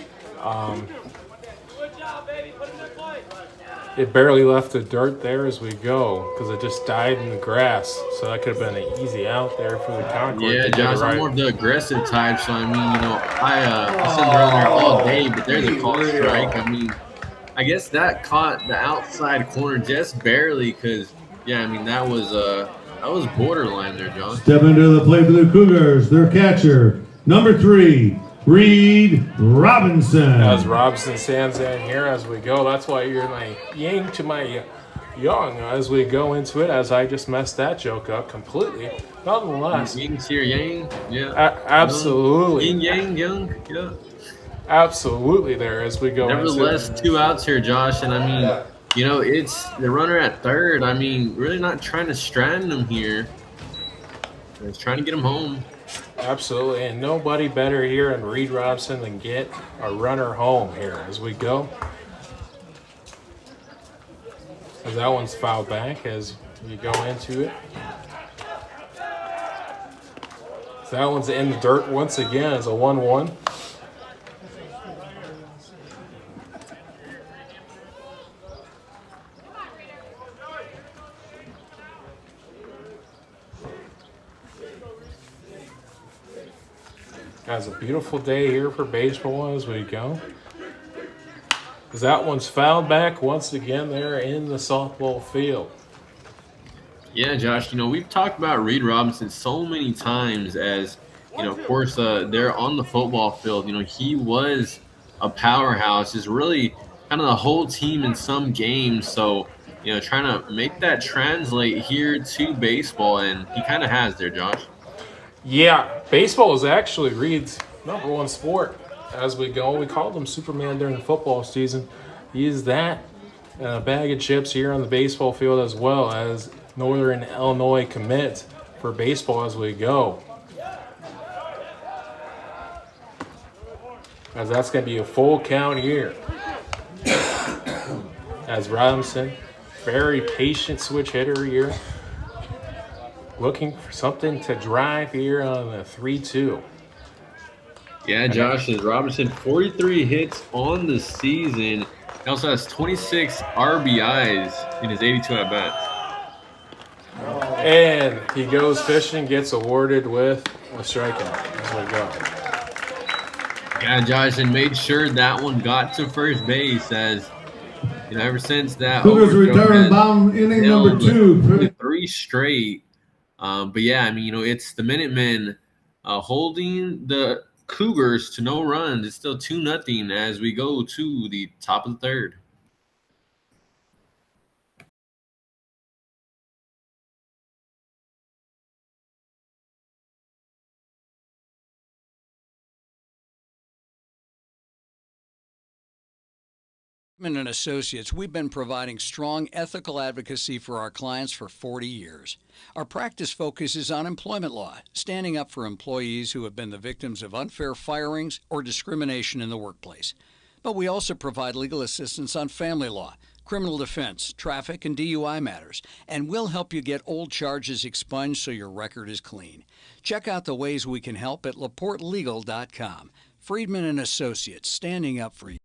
It barely left the dirt there as we go because it just died in the grass. So that could have been an easy out there for the Concord.
Yeah, Josh, I'm more of the aggressive type. So, I mean, I said the runner all day, but there's a call strike. I mean, I guess that caught the outside corner just barely because, yeah, I mean, that was borderline there, John.
Step into the plate for the Cougars, their catcher, number 3, Reed Robinson.
As Robinson stands in here as we go, that's why you're my yang to my yang as we go into it, as I just messed that joke up completely. Nonetheless.
Yang to your yang, yeah.
Absolutely.
Yin yang, yang, yeah.
Absolutely there as we go.
Nevertheless, 2 outs here, Josh, and I mean, it's the runner at third. I mean, really not trying to strand him here. It's trying to get him home.
Absolutely, and nobody better here in Reed Robinson than get a runner home here as we go. As that one's fouled back as you go into it. So that one's in the dirt once again as a 1-1. Guys, a beautiful day here for baseball as we go. As that one's fouled back once again there in the softball field.
Yeah, Josh, we've talked about Reed Robinson so many times as, of course, they're on the football field. He was a powerhouse. Is really kind of the whole team in some games. So, trying to make that translate here to baseball, and he kind of has there, Josh.
Yeah, baseball is actually Reed's #1 sport as we go. We called him Superman during the football season. He is that and a bag of chips here on the baseball field as well as Northern Illinois commit for baseball as we go. As that's going to be a full count here. As Robinson, very patient switch hitter here. Looking for something to drive here on the 3-2.
Yeah, Josh, is Robinson 43 hits on the season. He also has 26 RBIs in his 82 at-bats.
And he goes fishing, gets awarded with a strikeout as we go.
Yeah, Josh, and made sure that one got to first base as, ever since that
Cougars return bomb inning number 2.
3 straight. But yeah, I mean, it's the Minutemen holding the Cougars to no runs. It's still 2-0 as we go to the top of the third.
And Associates, we've been providing strong ethical advocacy for our clients for 40 years. Our practice focuses on employment law, standing up for employees who have been the victims of unfair firings or discrimination in the workplace. But we also provide legal assistance on family law, criminal defense, traffic, and DUI matters, and we'll help you get old charges expunged so your record is clean. Check out the ways we can help at laportelegal.com. Friedman and Associates, standing up for you.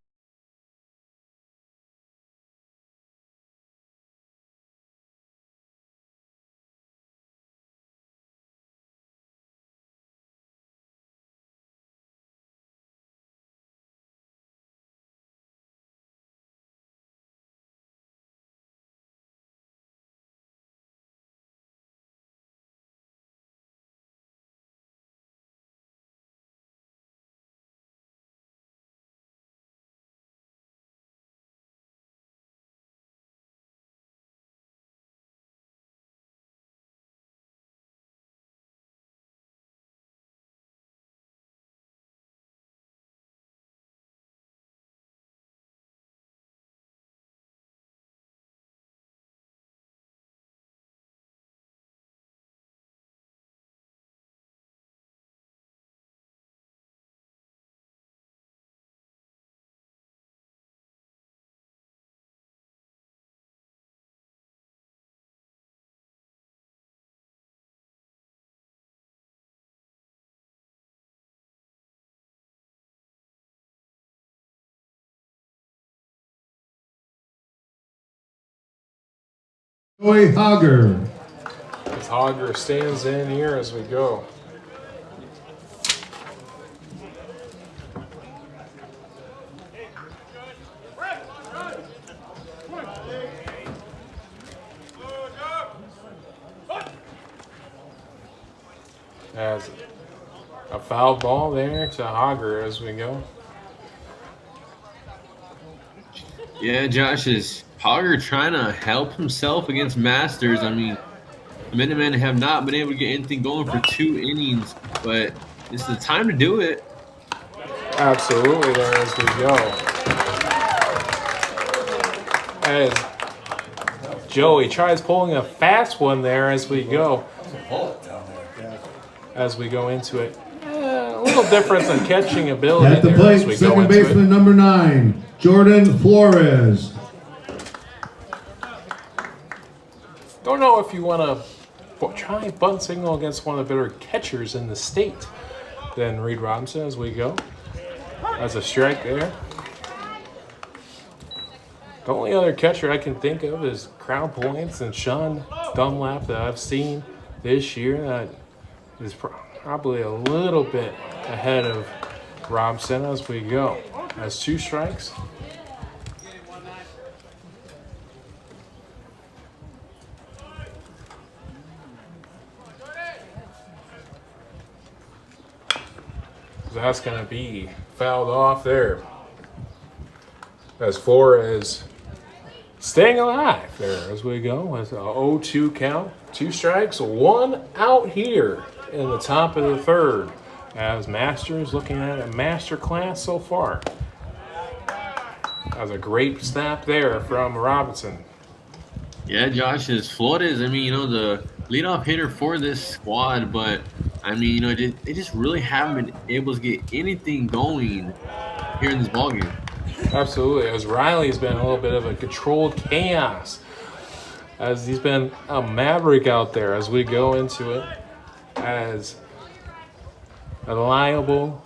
Joey Hogger.
As Hogger stands in here as we go. As a foul ball there to Hogger as we go.
Yeah, Josh, is Hogger trying to help himself against Masters. I mean, the Minutemen have not been able to get anything going for 2 innings, but it's the time to do it.
Absolutely there as we go. As Joey tries pulling a fast one there as we go. As we go into it. A little difference in catching ability
At the
there
plate,
as we go
second
into
baseman
it.
number 9, Jordan Flores.
Don't know if you want to try and bunt signal against one of the better catchers in the state than Reed Robinson as we go. As a strike there. The only other catcher I can think of is Crown Points and Sean Dunlap that I've seen this year that is probably a little bit ahead of Robinson as we go. Has 2 strikes. That's going to be fouled off there. As Flores staying alive there as we go with a 0-2 count. 2 strikes, 1 out here in the top of the third. As Masters looking at a master class so far. That was a great snap there from Robinson.
Yeah, Josh, is Flores, I mean, the leadoff hitter for this squad, but I mean, they just really haven't been able to get anything going here in this ballgame.
Absolutely, as Riley's been a little bit of a controlled chaos, as he's been a maverick out there as we go into it, as a reliable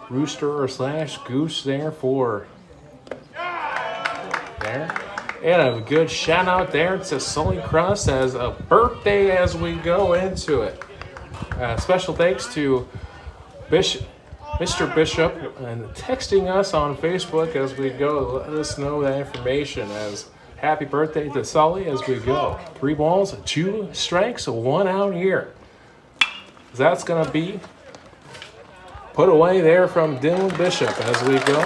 rooster or slash goose there for there. And a good shout out there to Sully Cross as a birthday as we go into it. Special thanks to Mr. Bishop and texting us on Facebook as we go. Let us know that information as happy birthday to Sully as we go. 3 balls, 2 strikes, 1 out here. That's going to be put away there from Dylan Bishop as we go.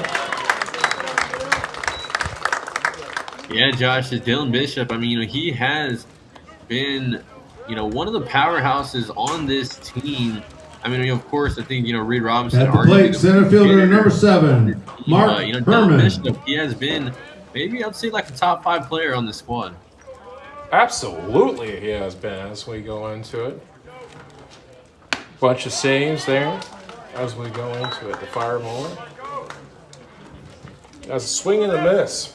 Yeah, Josh, is Dylan Bishop. I mean, he has been, one of the powerhouses on this team. I mean, of course, I think, Reed Robinson.
At the plate, center fielder number 7, Mark
Dylan
Herman.
Bishop, he has been, maybe I'd say like a top 5 player on the squad.
Absolutely, he has been as we go into it. Bunch of saves there as we go into it. The fire ball. As a swing and a miss.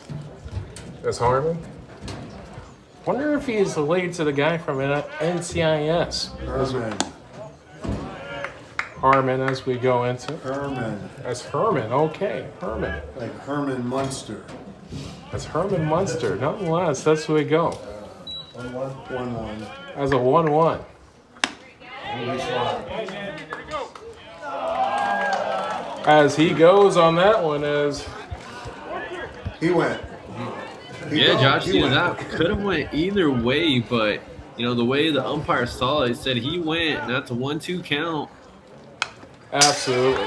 As Harmon. Wonder if he's related to the guy from NCIS.
Herman.
Harmon as we go into it.
Herman.
As Herman, okay. Herman.
Like Herman Munster.
As Herman Munster. Nonetheless, that's where we go.
1-1. 1-1.
As a 1-1. As he goes on that one as
he went.
Yeah, Josh, that could have went either way, but the way the umpire saw it, said he went, and that's a 1-2 count.
Absolutely.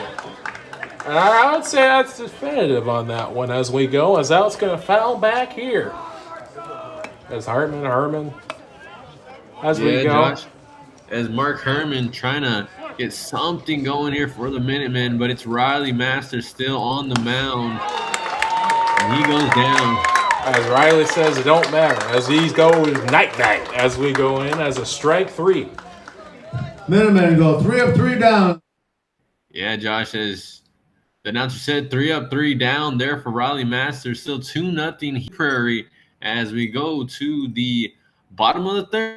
And I would say that's definitive on that one as we go, as that's going to foul back here. As Herman, as we go.
Josh, as Mark Herman trying to get something going here for the Minutemen, but it's Riley Masters still on the mound. And he goes down.
As Riley says, it don't matter. As he goes night-night as we go in as a strike 3.
Minutemen go 3 up, 3 down.
Yeah, Josh, as the announcer said, 3 up, 3 down there for Riley Masters. Still 2-0 Prairie as we go to the bottom of the third.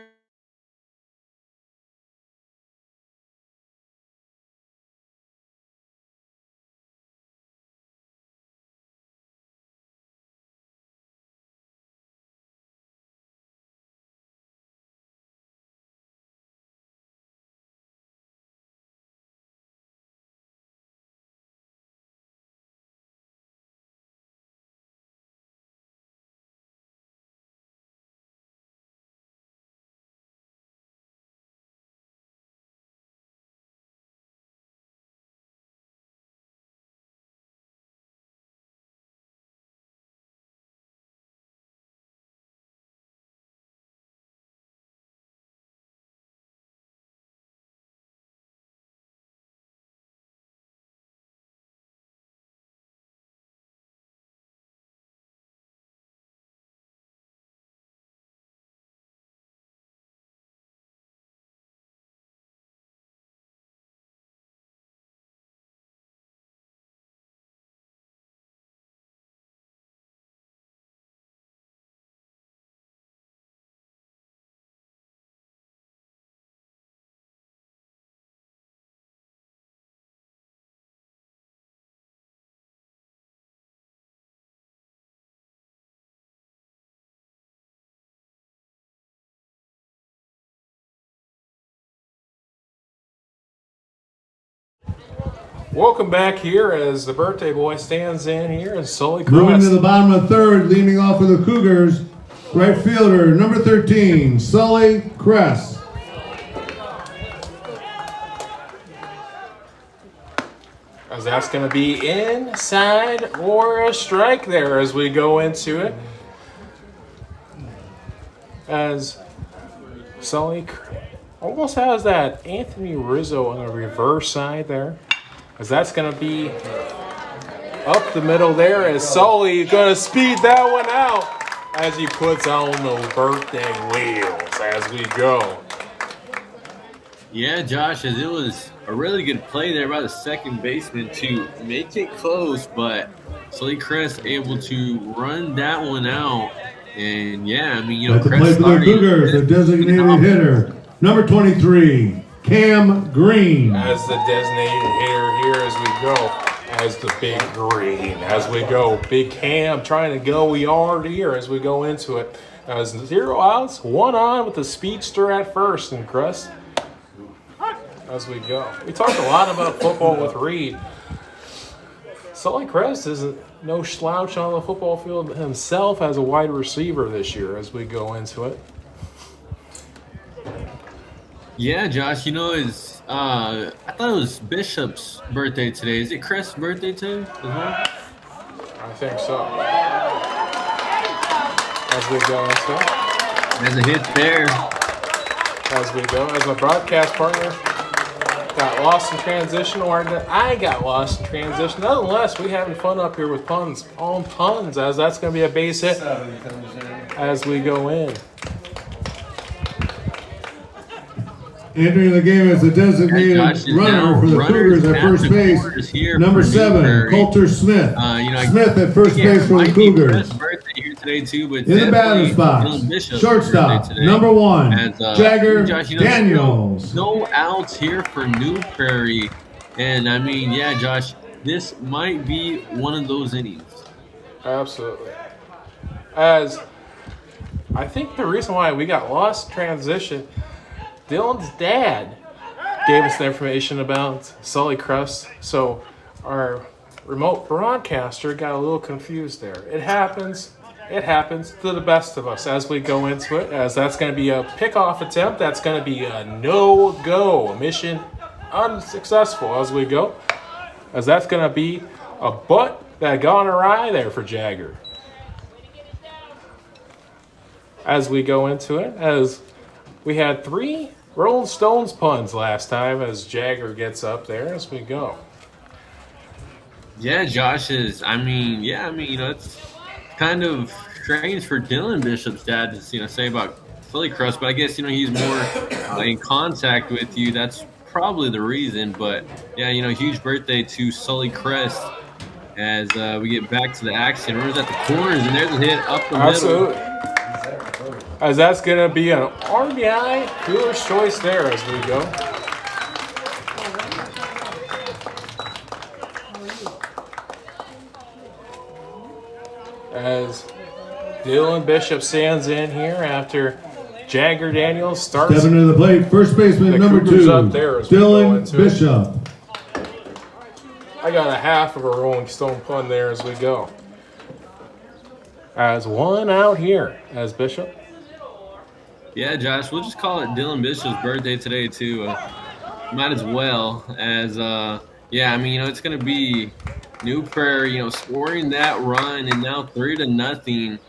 Welcome back here as the birthday boy stands in here and Sully
Moving
Crest.
to the bottom of the third, leading off for the Cougars, right fielder number 13, Sully Crest.
As that's going to be inside or a strike there as we go into it. As Sully almost has that Anthony Rizzo on the reverse side there. As that's going to be up the middle there as Sully is going to speed that one out as he puts on those birthday wheels as we go.
Yeah, Josh, as it was a really good play there by the second baseman to make it close, but Sully Crest able to run that one out. And yeah, I mean,
At the
Crest
plate for the Cougars, the designated hitter, number 23, Cam Green.
As the designated hitter here as we go, as the big green, as we go. Big Cam trying to go yard here as we go into it. As 0 outs, 1 on with the speedster at first and Crest. As we go. We talked a lot about football with Reed. Sully Crest isn't no slouch on the football field himself as a wide receiver this year as we go into it.
Yeah, Josh, it's I thought it was Bishop's birthday today. Is it Chris' birthday today as well?
I think so. As we go into it.
There's a hit there.
As we go. As my broadcast partner got lost in transition, or I got lost in transition. Nonetheless, we having fun up here with puns on puns, as that's going to be a base hit as we go in.
Entering the game as a designated runner for the Cougars at first base, number 7, Coulter Smith. Smith at first base for the Cougars. In the batter's box, shortstop, number 1, Jagger Daniels.
No outs here for New Prairie. And, yeah, Josh, this might be one of those innings.
Absolutely. As I think the reason why we got lost in transition, Dylan's dad gave us the information about Sully Crust, so our remote broadcaster got a little confused there. It happens to the best of us as we go into it, as that's going to be a pickoff attempt. That's going to be a no-go, mission unsuccessful as we go, as that's going to be a butt that gone awry there for Jagger. As we go into it, as we had 3 Rolling Stones puns last time, as Jagger gets up there as we go.
Yeah, Josh is, it's kind of strange for Dylan Bishop's dad to, say about Sully Crust, but I guess, he's more in contact with you. That's probably the reason, but yeah, huge birthday to Sully Crest as we get back to the action. Runners at the corners, and there's a hit up the
Absolutely.
middle.
As that's going to be an RBI, Cougars choice there as we go. As Dylan Bishop stands in here after Jagger Daniels starts.
Stepping to the plate, first baseman number 2,
up there as we go
Dylan
into
Bishop.
I got a half of a Rolling Stone pun there as we go. As 1 out here as Bishop.
Yeah, Josh, we'll just call it Dylan Bishop's birthday today, too. Might as well, as, it's going to be New Prairie, scoring that run, and now 3-0.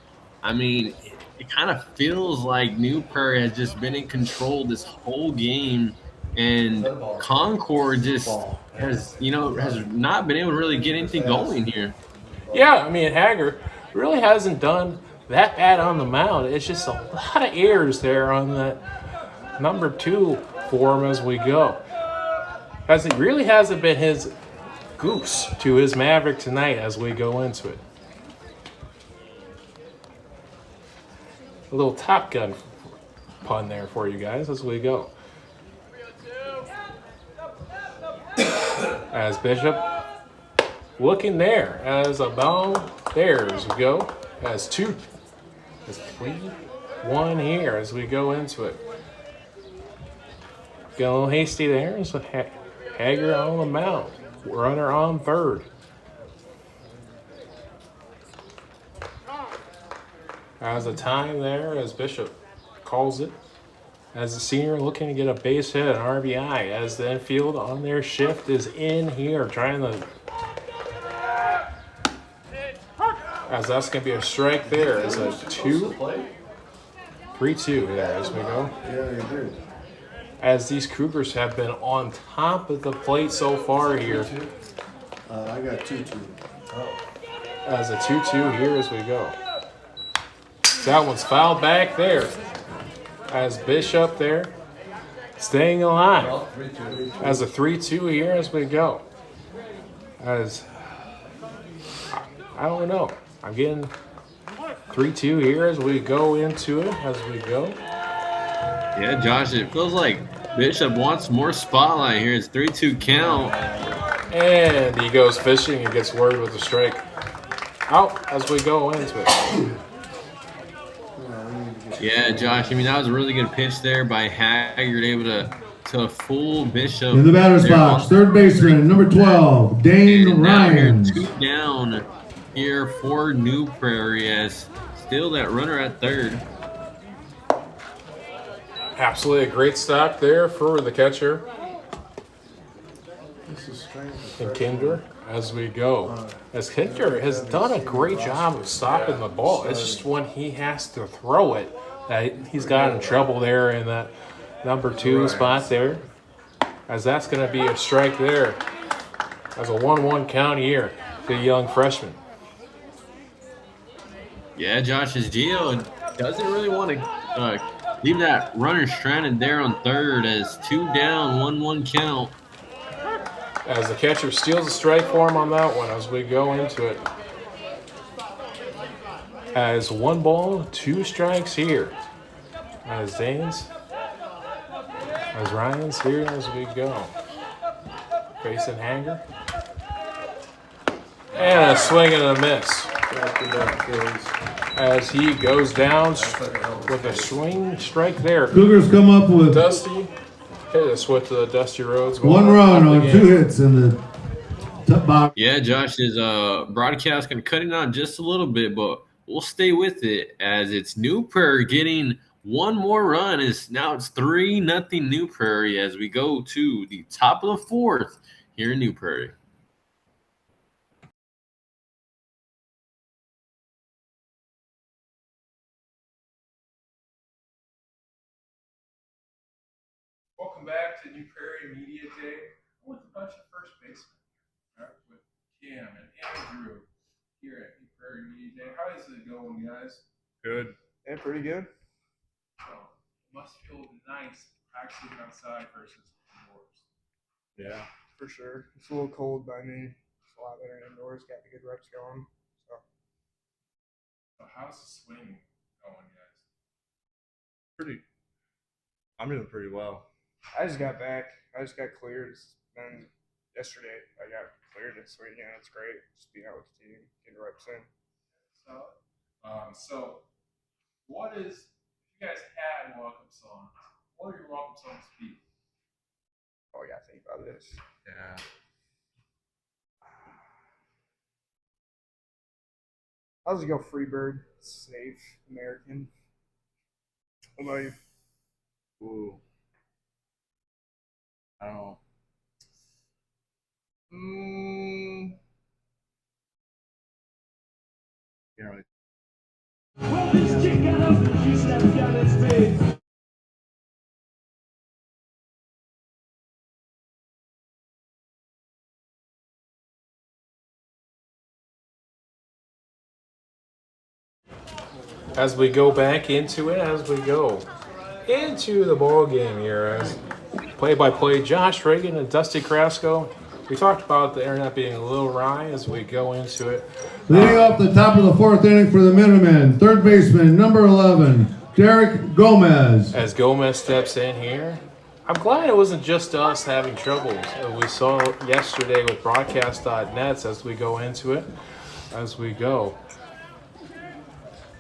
It kind of feels like New Prairie has just been in control this whole game, and Concord just has not been able to really get anything going here.
Yeah, Hager really hasn't done that bad on the mound. It's just a lot of errors there on that number 2 for him as we go. As it really hasn't been his goose to his Maverick tonight as we go into it. A little Top Gun pun there for you guys as we go. As Bishop looking there as a ball there as we go. As 3-1 here as we go into it. Get a little hasty there as Hager on the mound. Runner on third. As a time there as Bishop calls it. As the senior looking to get a base hit, an RBI. As the infield on their shift is in here trying to. As that's going to be a strike there. As a 3-2 there as we go.
Yeah, you do.
As these Cougars have been on top of the plate so far here.
I got 2-2.
As a 2-2 here as we go. That one's fouled back there. As Bishop there staying alive. As a 3-2 here as we go. As I don't know. I'm getting 3-2 here as we go into it, as we go.
Yeah, Josh, it feels like Bishop wants more spotlight here. It's 3-2 count.
And he goes fishing and gets word with the strike. Out as we go into it.
Yeah, Josh, that was a really good pitch there by Haggard, able to fool Bishop.
In the batter's box, third baseman, number 12, Dane Ryan.
2 down here for New Prairie as still that runner at third.
Absolutely a great stop there for the catcher. And Kinder as we go. As Kinder has done a great job of stopping the ball. It's just when he has to throw it that he's got in trouble there in that number 2 spot there. As that's going to be a strike there. As a 1-1 count here to the young freshman.
Yeah, Josh's Gio doesn't really want to leave that runner stranded there on third as 2 down, 1-1 count.
As the catcher steals a strike for him on that one as we go into it. As 1 ball, 2 strikes here. As Zane's, as Ryan's here as we go. Facing Hanger. And a swing and a miss. As he goes down with a swing strike there.
Cougars come up with
Dusty. Hit us with the Dusty Rhodes.
1 run on 2 hits in the top bottom.
Yeah, Josh's broadcast going to cut it out just a little bit, but we'll stay with it as it's New Prairie getting 1 more run. Now it's 3-0 New Prairie as we go to the top of the 4th here in New Prairie.
Welcome back to New Prairie Media Day with a bunch of first basemen. Right, with Cam and Andrew here at New Prairie Media Day. How is it going, guys?
Good. Yeah, pretty good.
Well, it must feel nice practicing outside versus indoors.
Yeah, for sure. It's a little cold by me. It's a lot better indoors. Got the good reps going.
So how's the swing going, guys?
I'm doing pretty well.
I just got back. I just got cleared. And yesterday I got cleared this week, and it's great. Just being out with the team, getting reps in.
So what is, if you guys had welcome songs, what would your welcome songs be?
Oh, I gotta think about this.
Yeah.
I'll just go Freebird. Safe, American. What about you?
Ooh. I don't know. Can't really.
Well, this chick got up and she stepped down its face.
As we go back into it, as we go into the ball game here, as play-by-play Josh Regan and Dusty Carrasco. We talked about the internet being a little wry as we go into it.
Leading off the top of the 4th inning for the Minutemen, third baseman, number 11, Derek Gomez.
As Gomez steps in here, I'm glad it wasn't just us having troubles. We saw yesterday with broadcast.net as we go into it, as we go.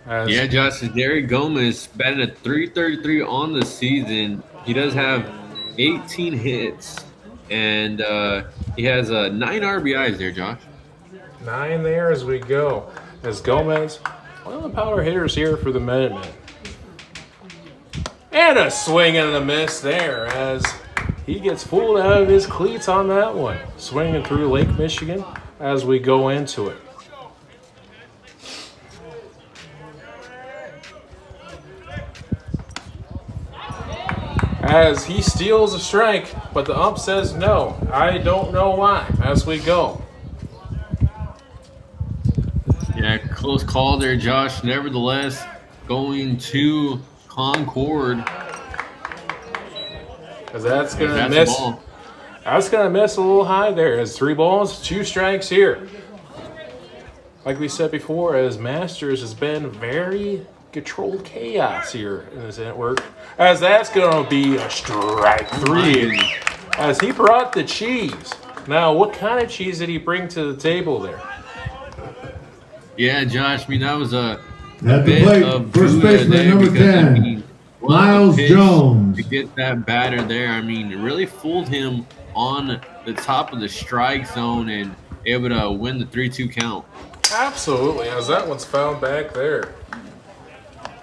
Yeah, Josh, Derek Gomez batted at .333 on the season. He does have 18 hits, and he has 9 RBIs there, Josh.
9 there as we go. As Gomez, one of the power hitters here for the Minutemen. And a swing and a miss there as he gets fooled out of his cleats on that one. Swinging through Lake Michigan as we go into it. As he steals a strike, but the ump says no. I don't know why. As we go.
Yeah, close call there, Josh. Nevertheless, going to Concord.
As that's going to miss. That's going to miss a little high there. As 3 balls, 2 strikes here. Like we said before, as Masters has been very controlled chaos here in this network. As that's going to be a strike 3. As he brought the cheese. Now, what kind of cheese did he bring to the table there?
Yeah, Josh, I mean, that was a
At the
bit
plate,
of
first
Buddha
baseman,
there
number
because,
10,
I mean,
Miles
pitch
Jones.
to get that batter there. I mean, it really fooled him on the top of the strike zone and able to win the 3-2 count.
Absolutely, as that one's found back there.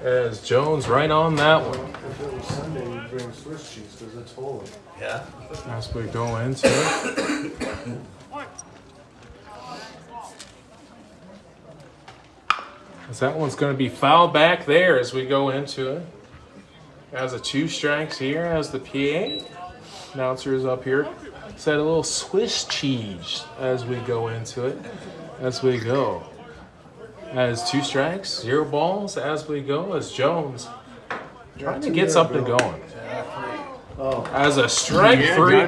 As Jones right on that one.
If it was Sunday, you'd bring Swiss cheese because it's holy.
Yeah. As we go into it. As that one's going to be fouled back there as we go into it. As a 2 strikes here as the PA announcer is up here. Said a little Swiss cheese as we go into it. As we go. As 2 strikes, 0 balls as we go. As Jones trying to get something going.
Oh.
As a strike 3.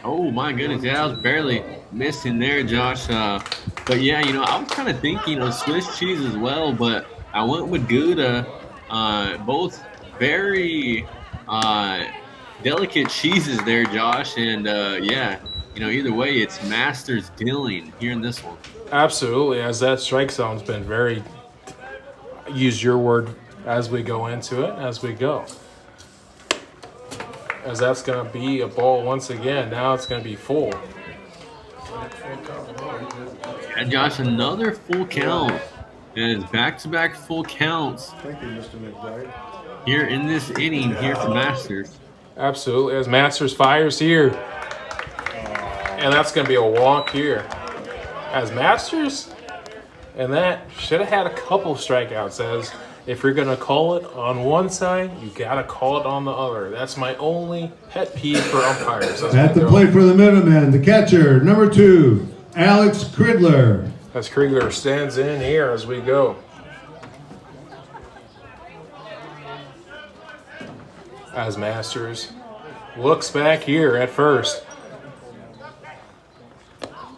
Oh my goodness, yeah, I was barely missing there, Josh. But yeah, you know, I was kind of thinking of Swiss cheese as well, but I went with Gouda. Both very delicate cheeses there, Josh. And yeah, you know, either way, it's Masters dealing here in this one.
Absolutely, as that strike zone's been very, use your word as we go into it, as we go. As that's going to be a ball once again. Now it's going to be full.
And Josh, another full count. And it's back-to-back full counts.
Thank you, Mr. McBride.
Here in this inning here for Masters.
Absolutely, as Masters fires here. And that's going to be a walk here. As Masters, and that should have had a couple strikeouts. As if you're going to call it on one side, you got to call it on the other. That's my only pet peeve for umpires.
At the plate for the Minutemen, the catcher, number 2, Alex Kridler.
As Krieger stands in here as we go. As Masters looks back here at first.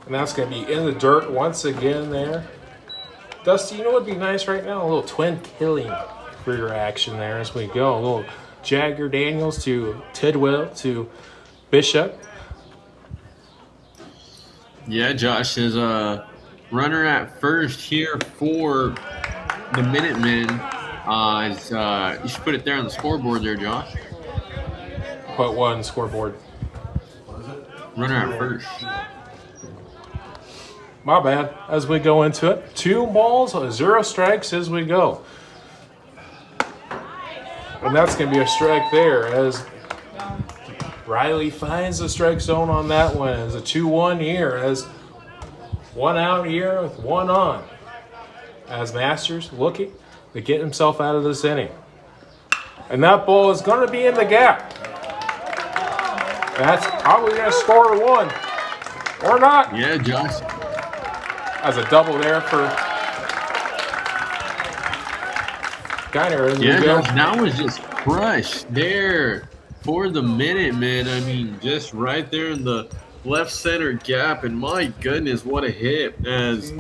And that's going to be in the dirt once again there. Dusty, you know what would be nice right now? A little twin killing Krieger action there as we go. A little Jagger Daniels to Tidwell to Bishop.
Yeah, Josh is a runner at first here for the Minutemen. You should put it there on the scoreboard there, Josh.
Put one scoreboard.
Runner at first.
My bad. As we go into it, 2 balls, 0 strikes as we go. And that's going to be a strike there as Riley finds the strike zone on that one. As a 2-1 here, as 1 out here with 1 on. As Masters looking to get himself out of this inning. And that ball is going to be in the gap. That's probably going to score 1. Or not.
Yeah, Josh.
As a double there for Geiner.
Yeah, Josh, that was just crushed there for the Minutemen. I mean, just right there in the left center gap. And my goodness, what a hit. As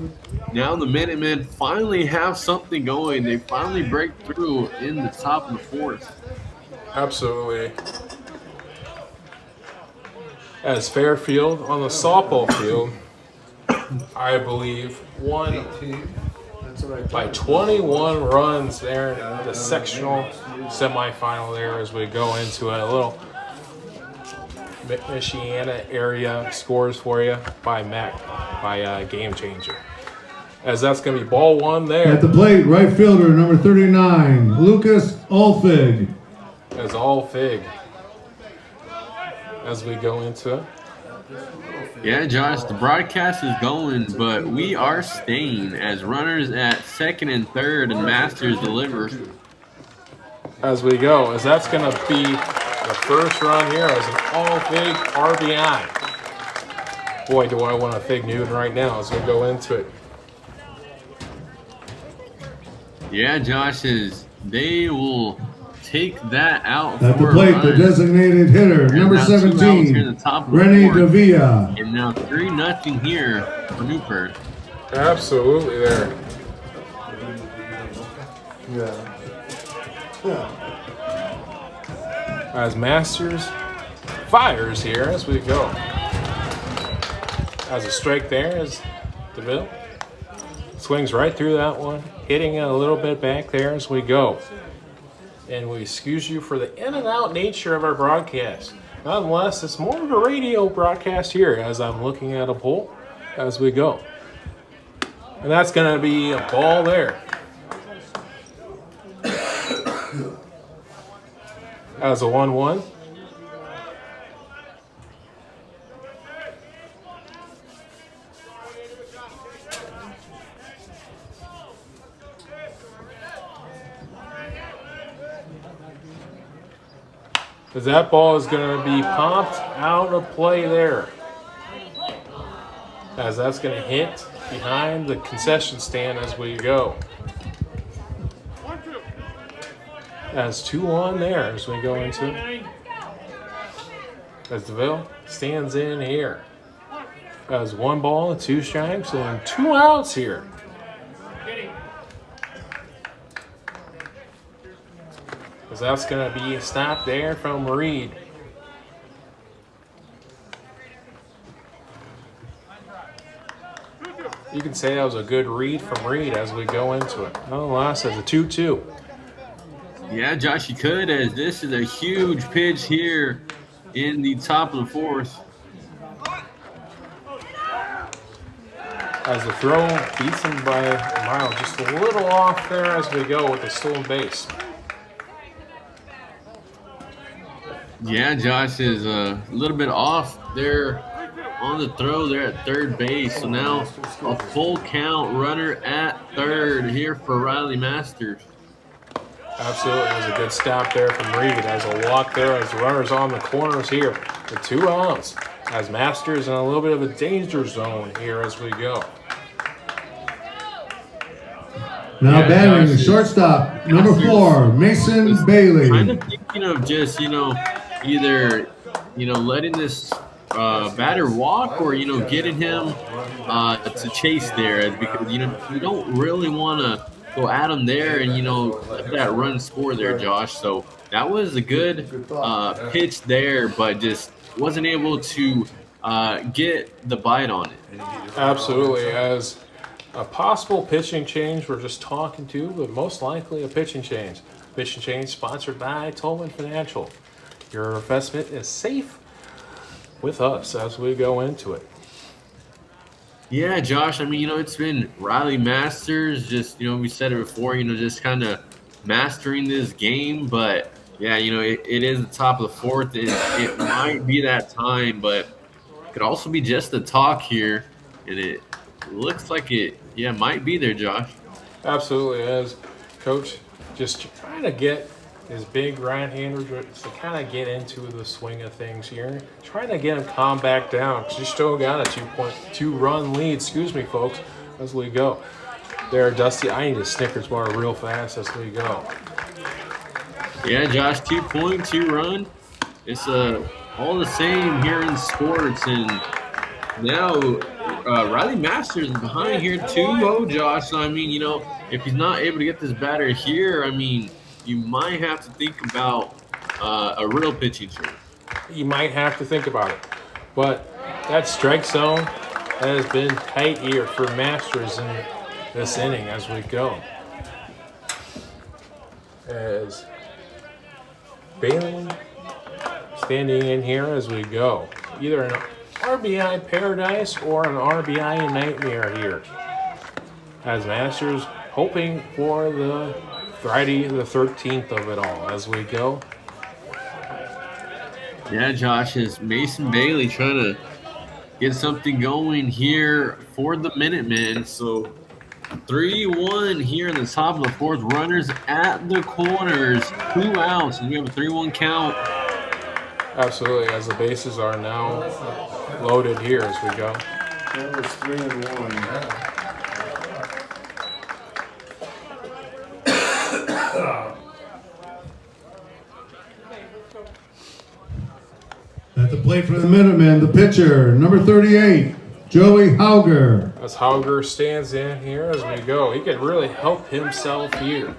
now the Minutemen finally have something going. They finally break through in the top of the 4th.
Absolutely. As Fairfield on the softball field, I believe, won by 21 runs there in the sectional semifinal there as we go into a little Michiana area scores for you by Game Changer. As that's going to be ball 1 there.
At the plate, right fielder, number 39, Lucas Alfig.
As Alfig. As we go into it.
Yeah, Josh, the broadcast is going, but we are staying as runners at 2nd and 3rd and Masters delivers.
As we go, as that's going to be the first run here as an Alfig RBI. Boy, do I want a Fig Newton right now as we go into it.
Yeah,
Josh, they will take that out.
At the plate, the designated hitter, number 17, Rennie Davia.
And now 3-0 here for Newport.
Absolutely there. As Masters fires here as we go. As a strike there is DeVille. Swings right through that one, hitting it a little bit back there as we go. And we excuse you for the in and out nature of our broadcast. Nonetheless, it's more of a radio broadcast here as I'm looking at a poll as we go. And that's going to be a ball there. as a 1-1. As that ball is going to be popped out of play there. As that's going to hit behind the concession stand as we go. As 2-1 there as we go into it. As DeVille stands in here. As 1 ball and 2 strikes and 2 outs here. As that's going to be a stop there from Reed. You can say that was a good read from Reed as we go into it. Nonetheless, as a 2-2.
Yeah, Josh, you could, as this is a huge pitch here in the top of the 4th.
As the throw beats him by a mile, just a little off there as we go with the stolen base.
Yeah, Josh is a little bit off there on the throw there at third base. So now a full count, runner at third here for Riley Masters.
Absolutely, that was a good stop there from Reed. As a walk there as the runners on the corners here. The 2 outs as Masters in a little bit of a danger zone here as we go.
Now batting the shortstop, number 4, Mason Bailey.
Kind of thinking of just, either, letting this batter walk or, getting him to chase there, because, you don't really want to go at him there and, let that run score there, Josh. So that was a good pitch there, but just wasn't able to get the bite on it.
Absolutely, as a possible pitching change we're just talking to, but most likely a pitching change. Pitching change sponsored by Tolmen Financial. Your investment is safe with us as we go into it.
Yeah, Josh, it's been Riley Masters, just, we said it before, just kind of mastering this game. But, yeah, it is the top of the 4th. It might be that time, but it could also be just the talk here. And it looks like it, might be there, Josh.
Absolutely, as Coach just trying to get his big right-hander to kind of get into the swing of things here. Trying to get him calm back down because you still got a 2-run lead. Excuse me, folks, as we go. There, Dusty, I need a Snickers bar real fast as we go.
Yeah, Josh, 2.2 run. It's all the same here in sports. And now Riley Masters is behind here 2-0, Josh. So, if he's not able to get this batter here, you might have to think about a real pitching change.
You might have to think about it. But that strike zone has been tight here for Masters in this inning as we go. As Bailey standing in here as we go. Either an RBI paradise or an RBI nightmare here. As Masters hoping for the Friday the 13th of it all as we go.
Yeah, Josh, is Mason Bailey trying to get something going here for the Minutemen. So 3-1 here in the top of the 4th. Runners at the corners, 2 outs, and we have a 3-1 count.
Absolutely, as the bases are now loaded here as we go.
That was 3-1.
At the plate for the Minutemen, the pitcher, number 38, Joey Hauger.
As Hauger stands in here as we go. He could really help himself here.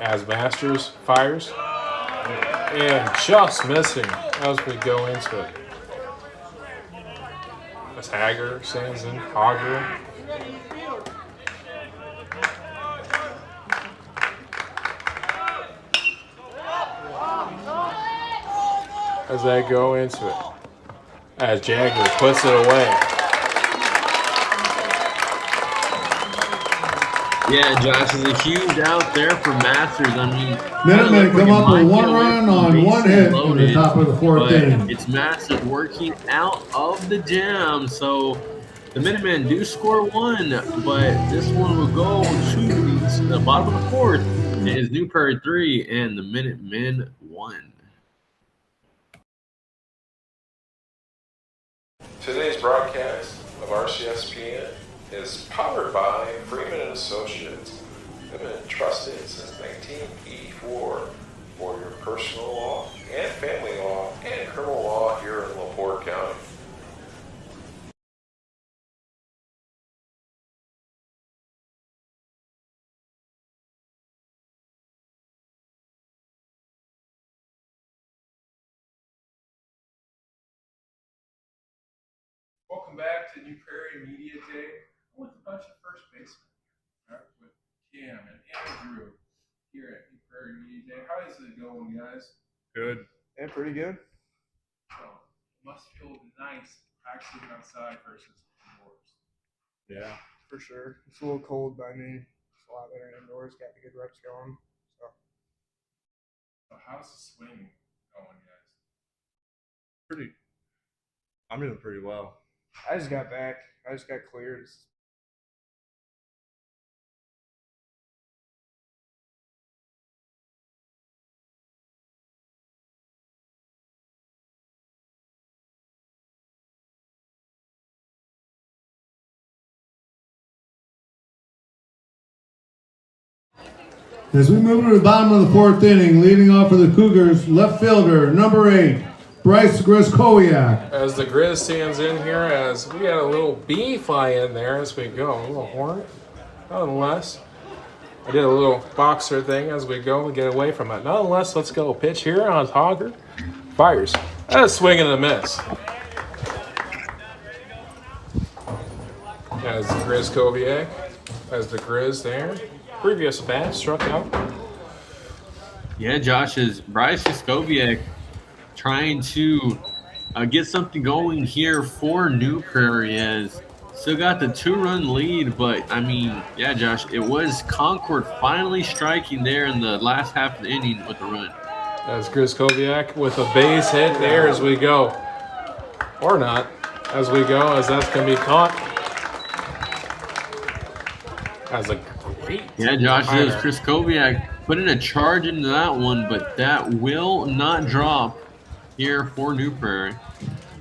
As Masters fires. And just missing as we go into it. As Hauger stands in. Hauger. As they go into it. As Jagger puts it away.
Yeah, Josh is a huge out there for Masters. I mean,
Minutemen come up with 1 run on 1 hit in the top of the 4th inning.
It's Masters working out of the jam. So the Minutemen do score 1, but this one will go to the bottom of the 4th. It is New Prairie 3 and the Minutemen 1.
Today's broadcast of RCSPN is powered by Freeman & Associates. They've been trusted since 1984 for your personal law and family law and criminal law here in LaPorte County.
Welcome back to New Prairie Media Day. I'm with a bunch of first basemen, right? With Cam and Andrew here at New Prairie Media Day. How is it going, guys?
Good. Yeah, pretty good.
So, it must feel nice actually being outside versus indoors.
Yeah, for sure. It's a little cold by me. It's a lot better indoors. Got the good reps going.
So how's the swing going, guys?
I'm doing pretty well.
I just got back. I just got cleared.
As we move to the bottom of the 4th inning, leading off for the Cougars, left fielder, number 8, Bryce Griskowiak.
As the Grizz stands in here, as we had a little bee fly in there as we go, a little hornet, nonetheless. I did a little boxer thing as we go and get away from it. Nonetheless, let's go. Pitch here on Hogger. Fires. That's a swing and a miss. As Griskowiak, as the Grizz there. Previous bat struck out.
Yeah, Josh, is Bryce Skoviak trying to get something going here for New Prairie. Has still got the 2-run lead, but I mean, yeah, Josh, it was Concord finally striking there in the last half of the inning with the run.
As Griskowiak with a base hit there as we go. Or not, as we go, as that's going to be caught. As a great
Yeah, Josh, it was Griskowiak putting a charge into that one, but that will not drop here for New Prairie.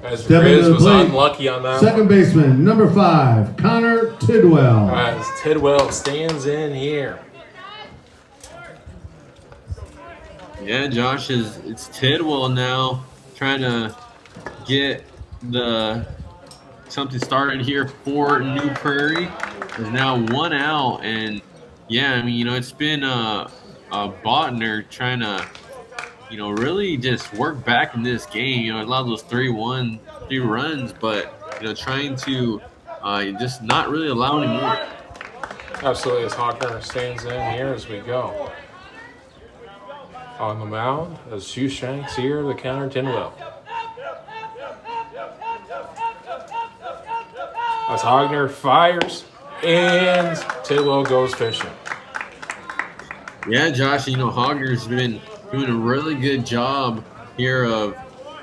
As the Grizz was unlucky on that
Second baseman, number 5, Connor Tidwell.
As Tidwell stands in here.
Yeah, Josh, it's Tidwell now trying to get something started here for New Prairie. There's now 1 out, and yeah, I mean, you know, it's been Botner trying to, you know, really just work back in this game. You know, a lot of those 3 runs, but you know, trying to just not really allow any more.
Absolutely, as Hawker stands in here as we go. On the mound, as Shoeshanks here, the counter Tidwell. As Hogner fires, and Tidwell goes fishing.
Yeah, Josh, you know, Hogner's been doing a really good job here of,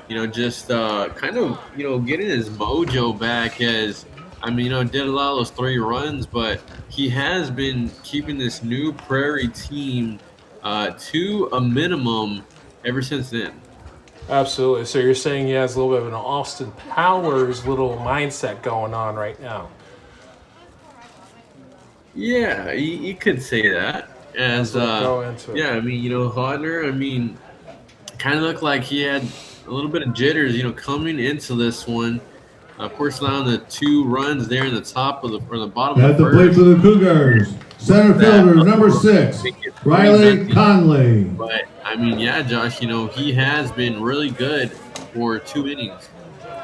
you know, just kind of, you know, getting his mojo back as, I mean, you know, did a lot of those 3 runs, but he has been keeping this New Prairie team to a minimum ever since then.
Absolutely. So you're saying he has a little bit of an Austin Powers little mindset going on right now.
Yeah, you could say that. As yeah, I mean, you know, Hodner, I mean, kind of looked like he had a little bit of jitters, you know, coming into this one. Of course, allowing the 2 runs there in the top of the bottom
At
of
the
the
plate
first.
for the Cougars, center fielder, number 6, Riley Conley.
But I mean, yeah, Josh, you know, he has been really good for 2 innings.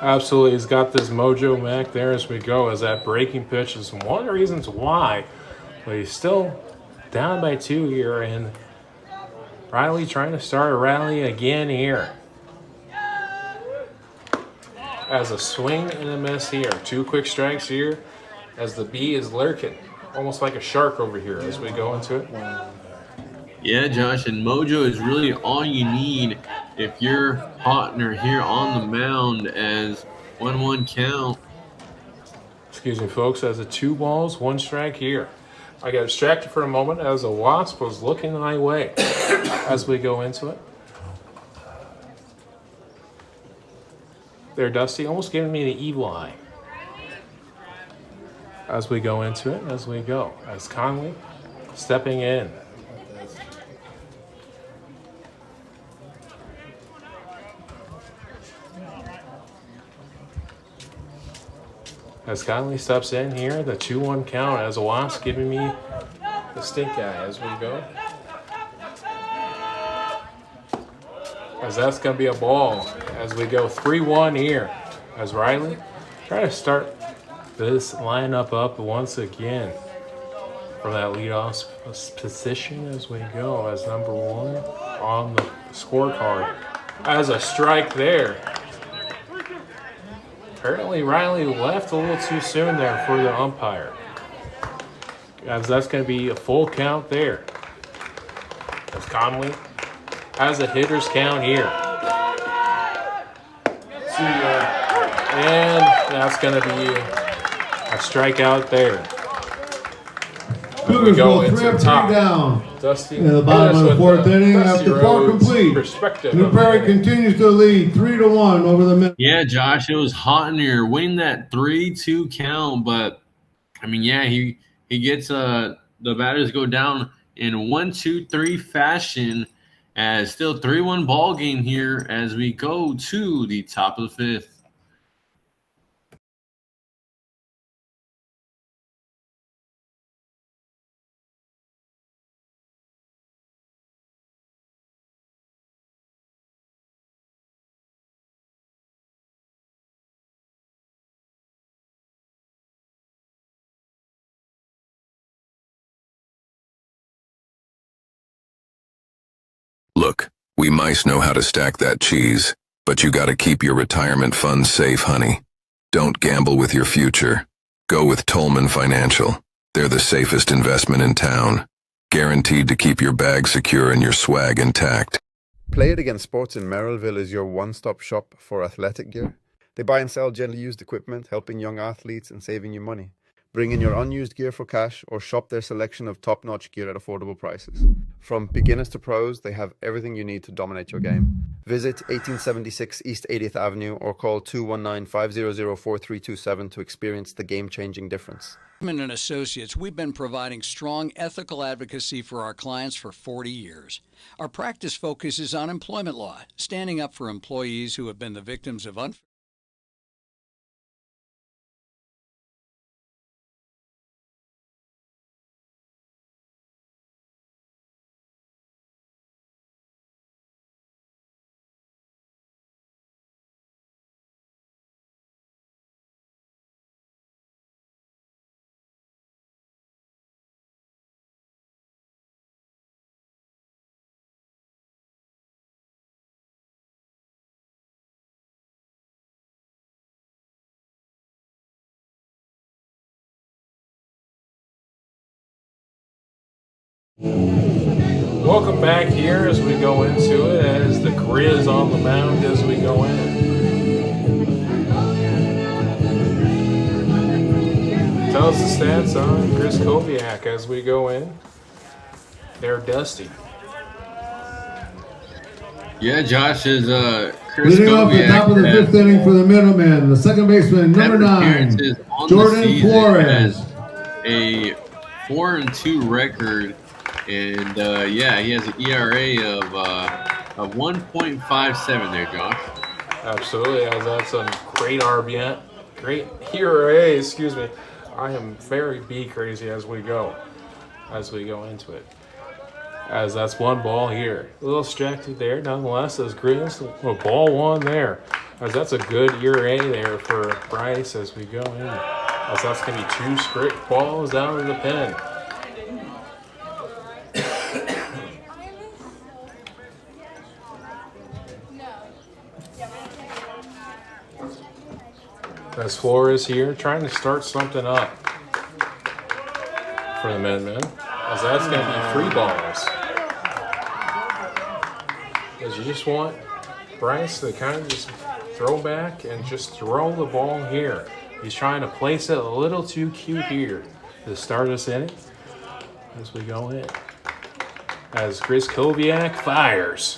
Absolutely. He's got this mojo back there as we go, as that breaking pitch is one of the reasons why. But he's still down by 2 here, and Riley trying to start a rally again here. As a swing and a miss here. 2 quick strikes here as the bee is lurking. almost like a shark over here as we go into it.
Yeah, Josh, and mojo is really all you need if your partner here on the mound as 1-1 count.
Excuse me, folks, as a 2 balls, 1 strike here. I got distracted for a moment as a wasp was looking my way as we go into it. There, Dusty, almost giving me the evil eye. As we go into it, as we go. As Conley stepping in. As Conley steps in here, the 2-1 count as a wasp giving me the stink eye as we go. As that's going to be a ball as we go 3-1 here. As Riley try to start this lineup up once again from that leadoff position as we go as number 1 on the scorecard. As a strike there. Apparently Riley left a little too soon there for the umpire. As that's going to be a full count there. As Conley has a hitter's count here. And that's going to be a strikeout there.
Cougars go 3-3 down.
Dusty
in the bottom of the 4th inning after 4 complete. New Prairie continues to lead 3-1 over the middle.
Yeah, Josh, it was hot in here, winning that 3-2 count. But I mean, yeah, he gets the batters go down in 1-2-3 fashion, as still 3-1 ball game here as we go to the top of the 5th.
Look, we mice know how to stack that cheese, but you gotta keep your retirement funds safe, honey. Don't gamble with your future. Go with Tolmen Financial. They're the safest investment in town. Guaranteed to keep your bag secure and your swag intact.
Play It Again Sports in Merrillville is your one-stop shop for athletic gear. They buy and sell gently used equipment, helping young athletes and saving you money. Bring in your unused gear for cash or shop their selection of top-notch gear at affordable prices. From beginners to pros, they have everything you need to dominate your game. Visit 1876 East 80th Avenue or call 219-500-4327 to experience the game-changing difference.
And Associates, we've been providing strong ethical advocacy for our clients for 40 years. Our practice focuses on employment law, standing up for employees who have been the victims of unfair.
Welcome back here as we go into it, as the Grizz on the mound as we go in. Tell us the stats on Grizz Koviak as we go in. They're Dusty.
Yeah, Josh is Chris
Leading off the top of the 5th inning for the middleman, the second baseman, number 9, Jordan Flores.
A 4-2 record. And yeah, he has an ERA of 1.57 there, Josh.
Absolutely, as that's some great RBN, great ERA. Excuse me. I am very B crazy as we go into it. As that's 1 ball here, a little distracted there. Nonetheless, as Grizz, ball 1 there. As that's a good ERA there for Bryce as we go in. As that's gonna be 2 straight balls down to the pen. As Flores here, trying to start something up. for the men, as that's going to be 3 balls. As you just want Bryce to kind of just throw back and just throw the ball here. He's trying to place it a little too cute here to start us in it as we go in. As Chris Koviak fires.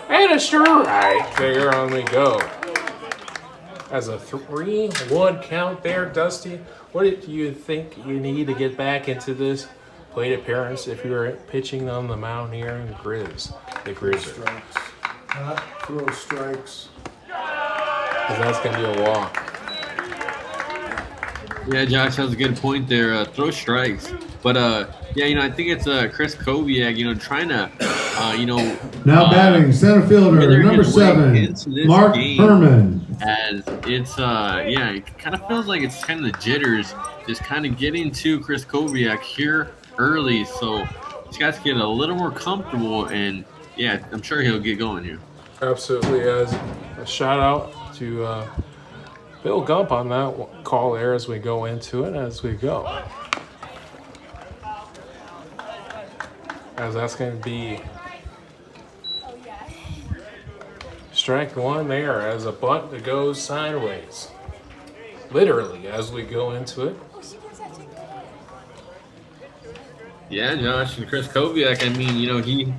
And a strike. There on we go. As a 3-1 count there, Dusty. What do you think you need to get back into this plate appearance if you're pitching on the mound here in Grizz? The Grizzer.
Throw strikes.
Because that's going to be a walk.
Yeah, Josh has a good point there. Throw strikes. But, yeah, I think it's Chris Koviak, trying to,
Now batting, center fielder, number 7, Mark Herman.
As it's, it kind of feels like it's kind of the jitters just kind of getting to Chris Koviak here early. So he's got to get a little more comfortable, and, yeah, I'm sure he'll get going here.
Absolutely. As a shout out to Bill Gump on that call there as we go into it, as we go. As that's going to be strike 1 there as a bunt that goes sideways. Literally, as we go into it.
Yeah, Josh, and Chris Koviak, he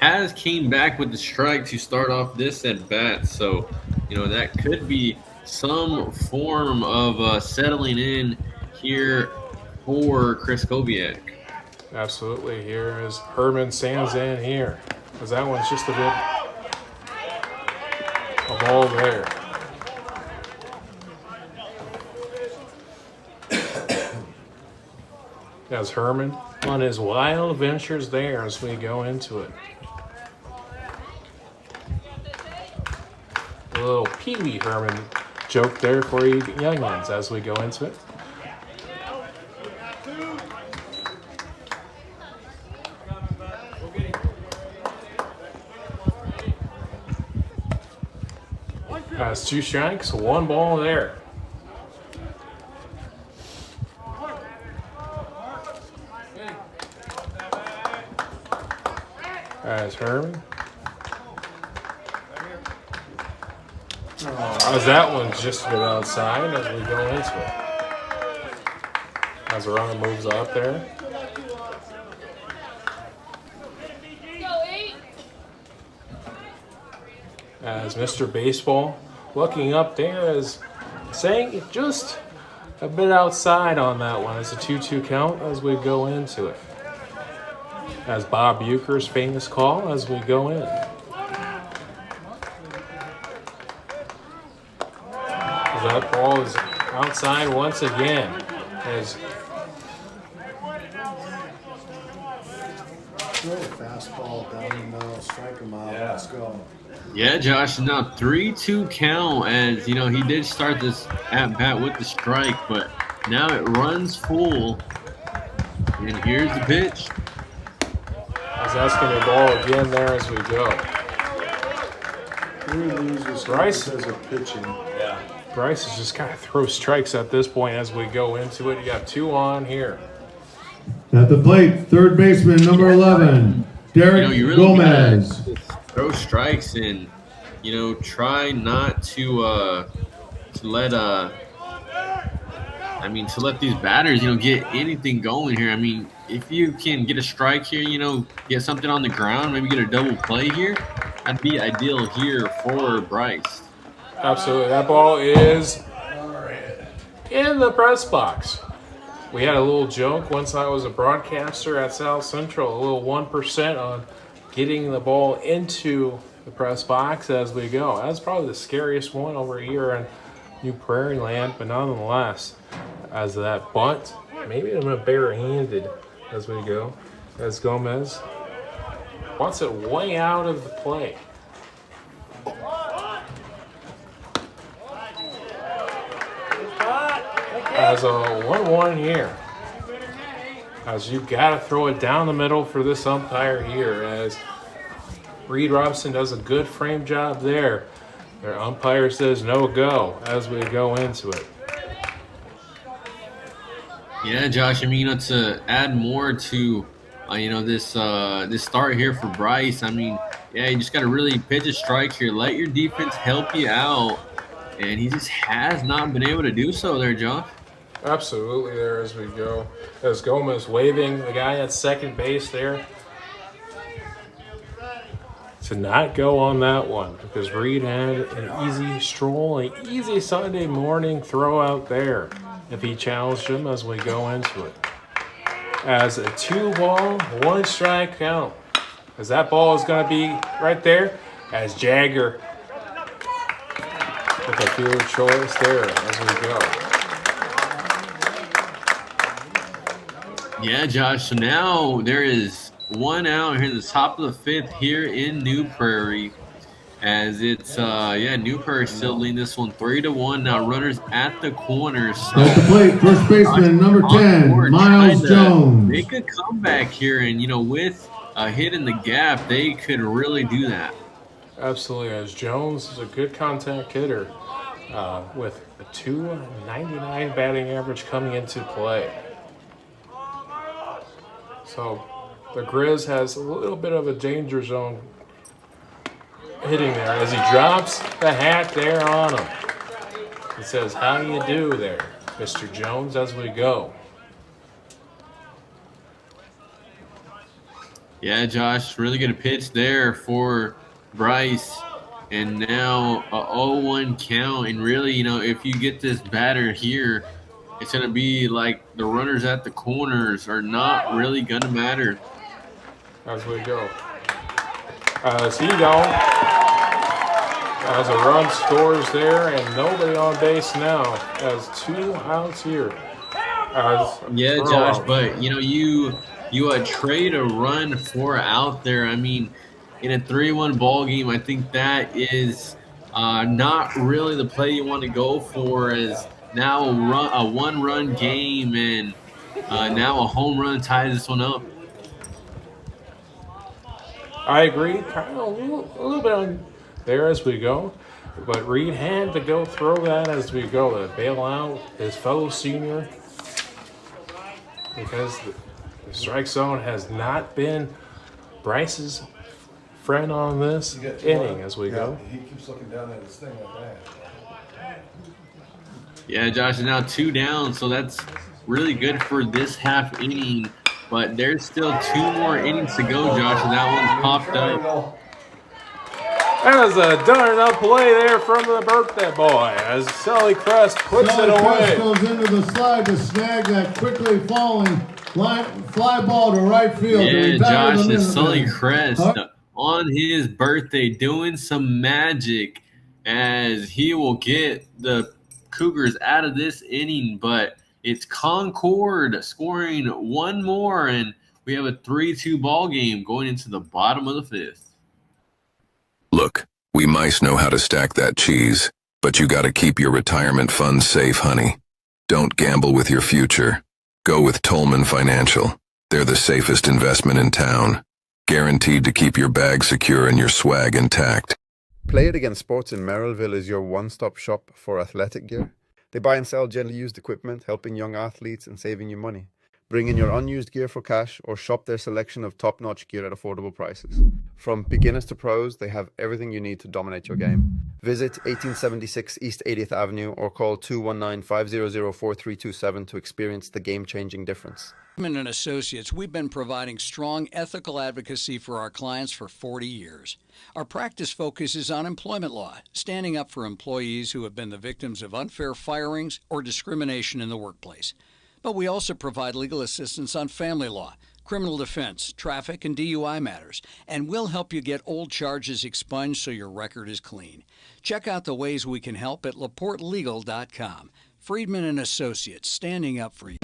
has came back with the strike to start off this at bat. So, that could be some form of settling in here for Chris Koviak.
Absolutely. Here is Herman stands in here. Because that one's just a ball there. As Herman on his wild ventures there as we go into it. A little Pee Wee Herman joke there for you young ones as we go into it. Has 2 strikes, 1 ball there. As Herman. As that one's just a bit outside as we go into it. As the runner moves up there. As Mr. Baseball looking up there as saying just a bit outside on that one. It's a 2-2 count as we go into it. As Bob Bucher's famous call as we go in. That ball is outside once again. As
Throw a fastball down the middle, strike him out.
Yeah.
Let's go.
Yeah, Josh, now 3-2 count as, he did start this at-bat with the strike, but now it runs full. And here's the pitch.
As that's going to ball again there as we go.
We lose
Bryce
because of pitching.
Yeah. Bryce is just kind of throw strikes at this point as we go into it. You got 2 on here.
At the plate, third baseman, number 11, Derek
you really
Gomez.
gotta throw strikes and, try not to let these batters, get anything going here. If you can get a strike here, get something on the ground, maybe get a double play here, that'd be ideal here for Bryce.
Absolutely. That ball is in the press box. We had a little joke once I was a broadcaster at South Central, a little 1% on getting the ball into the press box as we go. That's probably the scariest one over here in New Prairie land, but nonetheless, as that bunt, maybe I'm a barehanded as we go, as Gomez wants it way out of the play. As a 1-1 here. As you've got to throw it down the middle for this umpire here, as Reed Robson does a good frame job there. Their umpire says no go as we go into it.
Yeah, Josh. I mean, to add more to, this start here for Bryce. I mean, yeah, you just got to really pitch a strike here. Let your defense help you out, and he just has not been able to do so there, Josh.
Absolutely, there as we go. As Gomez waving the guy at second base there to not go on that one because Reed had an easy stroll, an easy Sunday morning throw out there if he challenged him as we go into it. As a 2-ball, 1-strike count. As that ball is going to be right there as Jagger with a field choice there as we go.
Yeah, Josh. So now there is one out here in the top of the fifth here in New Prairie. As it's New Prairie still leading this one 3-1. Now runners at the corners. So
at the plate, first baseman number 10, Miles Jones.
Make a comeback here, and with a hit in the gap, they could really do that.
Absolutely, as Jones is a good contact hitter with a .299 batting average coming into play. So the Grizz has a little bit of a danger zone hitting there as he drops the hat there on him. He says, "How do you do there, Mr. Jones?" as we go.
Yeah, Josh, really good pitch there for Bryce. And now a 0-1 count. And really, if you get this batter here, it's going to be like the runners at the corners are not really going to matter.
As we go. As he gone. As a run scores there and nobody on base now. As 2 outs here.
Yeah, Josh, but you trade a run for out there. I mean, in a 3-1 ball game, I think that is not really the play you want to go for. As now a one-run game, and now a home run ties this one up.
I agree. Kind of a little bit on there as we go. But Reed had to go throw that as we go to bail out his fellow senior because the strike zone has not been Bryce's friend on this inning as we go.
He keeps looking down at his thing like that.
Yeah, Josh is now 2 down, so that's really good for this half inning. But there's still 2 more innings to go, Josh, and that one's popped up.
That was a done enough play there from the birthday boy as Sully Crest puts it away.
Crest goes into the slide to snag that quickly falling fly ball to right field.
Yeah, Josh is Sully Crest on his birthday doing some magic as he will get the Cougars out of this inning. But it's Concord scoring 1 more, and we have a 3-2 ball game going into the bottom of the 5th.
Look, we mice know how to stack that cheese, but you gotta keep your retirement funds safe, honey. Don't gamble with your future. Go with Tolmen Financial. They're the safest investment in town. Guaranteed to keep your bag secure and your swag intact.
Play It Again Sports in Merrillville is your one-stop shop for athletic gear. They buy and sell gently used equipment, helping young athletes and saving you money. Bring in your unused gear for cash or shop their selection of top-notch gear at affordable prices. From beginners to pros, they have everything you need to dominate your game. Visit 1876 East 80th Avenue or call 219-500-4327 to experience the game-changing difference.
And Associates, we've been providing strong ethical advocacy for our clients for 40 years. Our practice focuses on employment law, standing up for employees who have been the victims of unfair firings or discrimination in the workplace. But we also provide legal assistance on family law, criminal defense, traffic, and DUI matters, and we'll help you get old charges expunged so your record is clean. Check out the ways we can help at laportelegal.com. Friedman and Associates, standing up for you.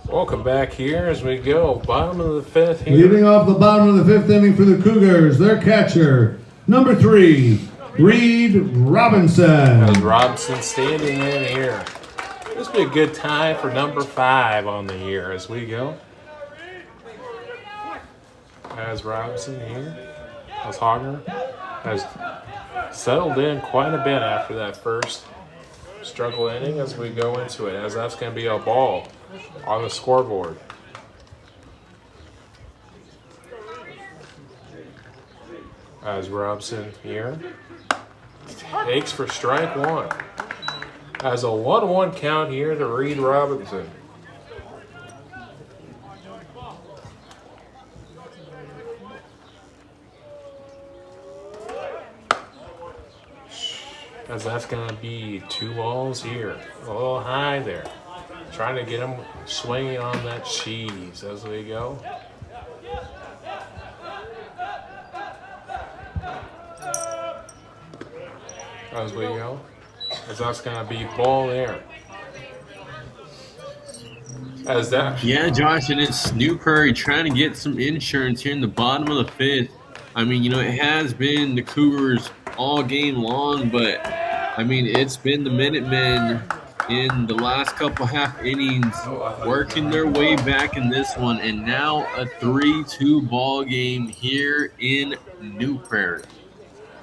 Welcome back here as we go. Bottom of the 5th here.
Leading off the bottom of the 5th inning for the Cougars, their catcher, number 3, Reed Robinson.
As Robinson standing in here. This will be a good time for number 5 on the year as we go. As Robinson here. as Hogner has settled in quite a bit after that first struggle inning as we go into it, as that's going to be a ball on the scoreboard. As Robson here takes for strike one. As a 1-1 count here to Reed Robinson. As that's going to be 2 balls here. A little high there. Trying to get him swinging on that cheese as we go. As we go. As that's going to be ball there. As that.
Yeah, Josh, and it's New Prairie trying to get some insurance here in the bottom of the 5th. I mean, you know, it has been the Cougars all game long, but I mean, it's been the Minutemen in the last couple half innings working their way back in this one, and now a 3-2 ball game here in New Prairie.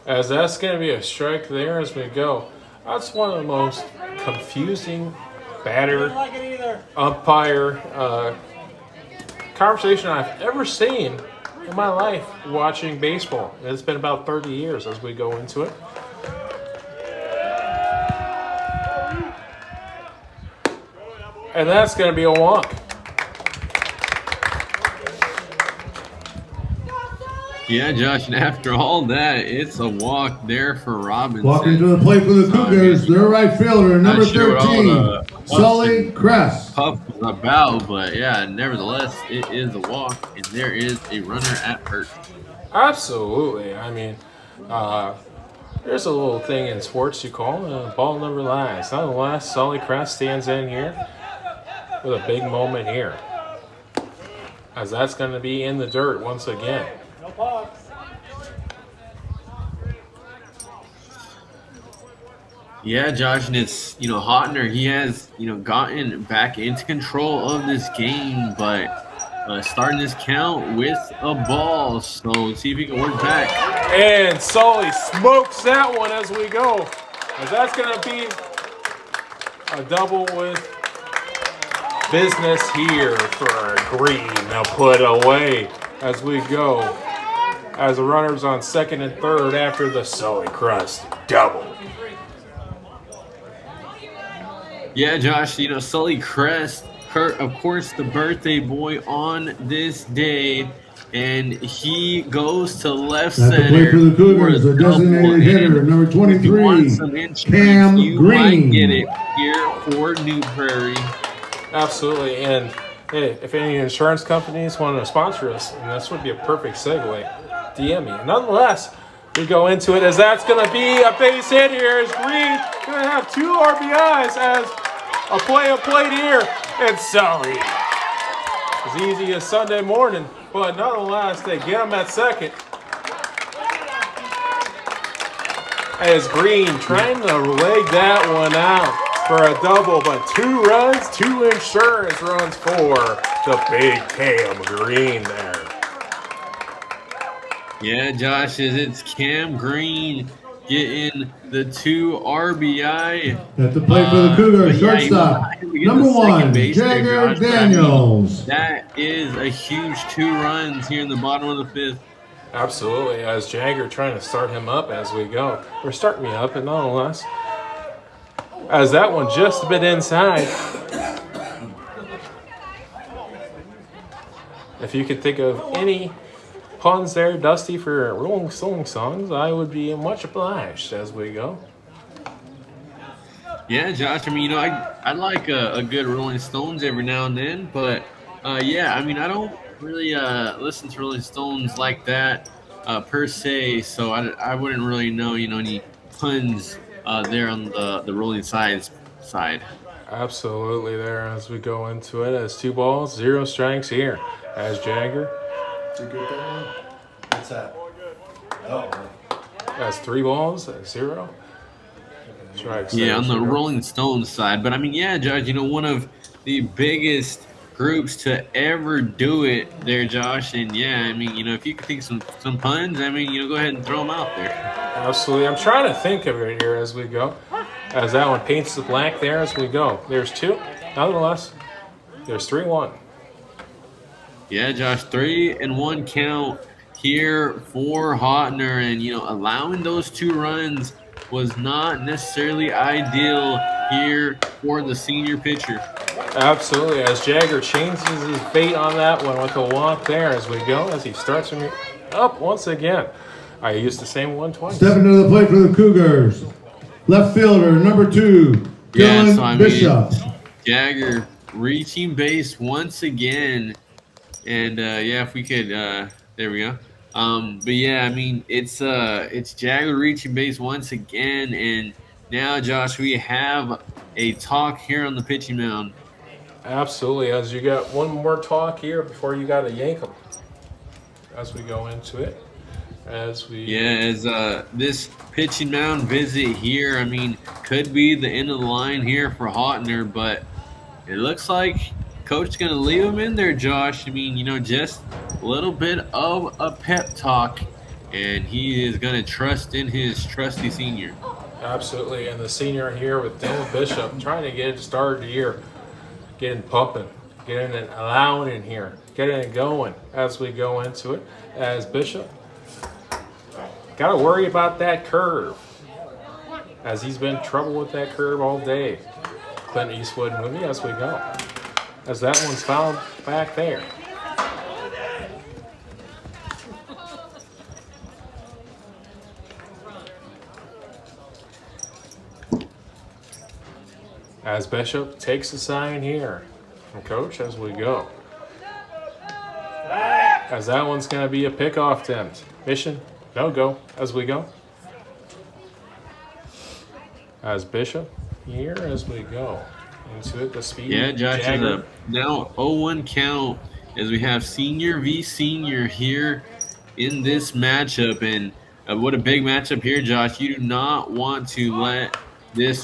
As that's going to be a strike there as we go. That's one of the most confusing batter umpire conversation I've ever seen in my life watching baseball. It's been about 30 years as we go into it. And that's going to be a walk.
Yeah, Josh, and after all that, it's a walk there for Robinson.
Walking to the plate for the Cougars, their right fielder, number 13, Sully Cress.
Puff was about, but yeah, nevertheless, it is a walk, and there is a runner at first.
Absolutely. I mean, there's a little thing in sports you call ball never lies. Nonetheless, Sully Cress stands in here with a big moment here. As that's going to be in the dirt once again.
Yeah, Josh, and it's, you know, Hotner, he has, you know, gotten back into control of this game, but starting this count with a ball. So let's see if he can work back.
And Sully smokes that one as we go. As that's going to be a double with business here for Green. Now put away as we go. As the runners on second and third after the Sully Crest double.
Yeah, Josh, you know, Sully Crest, of course, the birthday boy on this day, and he goes to left center.
For the Cougars, the designated hitter, number 23, Cam
you
Green.
might get it here for New Prairie.
Absolutely, and hey, if any insurance companies want to sponsor us, and this would be a perfect segue, DM me. Nonetheless, we go into it as that's going to be a base hit here as Green going to have 2 RBIs as a play of plate here. And Sully. As easy as Sunday morning, but nonetheless, they get him at second. As Green trying to leg that one out for a double, but 2 runs, 2 insurance runs for the big Cam Green there.
Yeah, Josh, it's Cam Green getting the 2 RBI.
At the plate for the Cougars, shortstop, number 1, Jagger Daniels.
That is a huge 2 runs here in the bottom of the 5th.
Absolutely, as Jagger trying to start him up as we go. Or start me up, and nonetheless, as that one just a bit inside. If you could think of any puns there, Dusty, for Rolling Stone songs, I would be much obliged as we go.
Yeah, Josh, I mean, you know, I like a good Rolling Stones every now and then, but yeah, I mean, I don't really listen to Rolling Stones like that per se, so I wouldn't really know, you know, any puns there on the Rolling Sides side.
Absolutely there as we go into it as 2 balls, 0 strikes here as Jagger.
What's that? Oh.
That's 3 balls, 0 strikes.
Yeah, on the Rolling Stones side. But, I mean, yeah, Judge, you know, one of the biggest groups to ever do it there, Josh. And yeah, I mean, if you could think some puns, I mean, go ahead and throw them out there.
Absolutely. I'm trying to think of it here as we go. As that one paints the black there as we go. There's 2. Nonetheless, there's 3-1.
Yeah, Josh, 3-1 count here for Hotner, and allowing those 2 runs was not necessarily ideal here for the senior pitcher.
Absolutely, as Jagger changes his fate on that one with a walk there as we go, as he starts him up once again. I used the same one twice.
Stepping to the plate for the Cougars, left fielder, number 2, Dylan Bishop.
Jagger reaching base once again. And yeah, if we could, there we go. But yeah, I mean, it's Jagger reaching base once again, and now, Josh, we have a talk here on the pitching mound.
Absolutely, as you got one more talk here before you got to yank them. As we go into it, as
this pitching mound visit here, I mean, could be the end of the line here for Hotner, but it looks like Coach is going to leave him in there, Josh. I mean, just a little bit of a pep talk, and he is going to trust in his trusty senior.
Absolutely, and the senior here with Dylan Bishop trying to get it started here, getting pumping, getting it allowing in here, getting it going as we go into it. As Bishop, got to worry about that curve, as he's been in trouble with that curve all day. Clint Eastwood movie as we go. As that one's fouled back there. As Bishop takes the sign here from Coach as we go. As that one's going to be a pickoff attempt. Mission, no go as we go. As Bishop here as we go. Into it, the speed.
Yeah, Josh, is a now 0-1 count as we have senior v senior here in this matchup. And what a big matchup here, Josh. You do not want to let this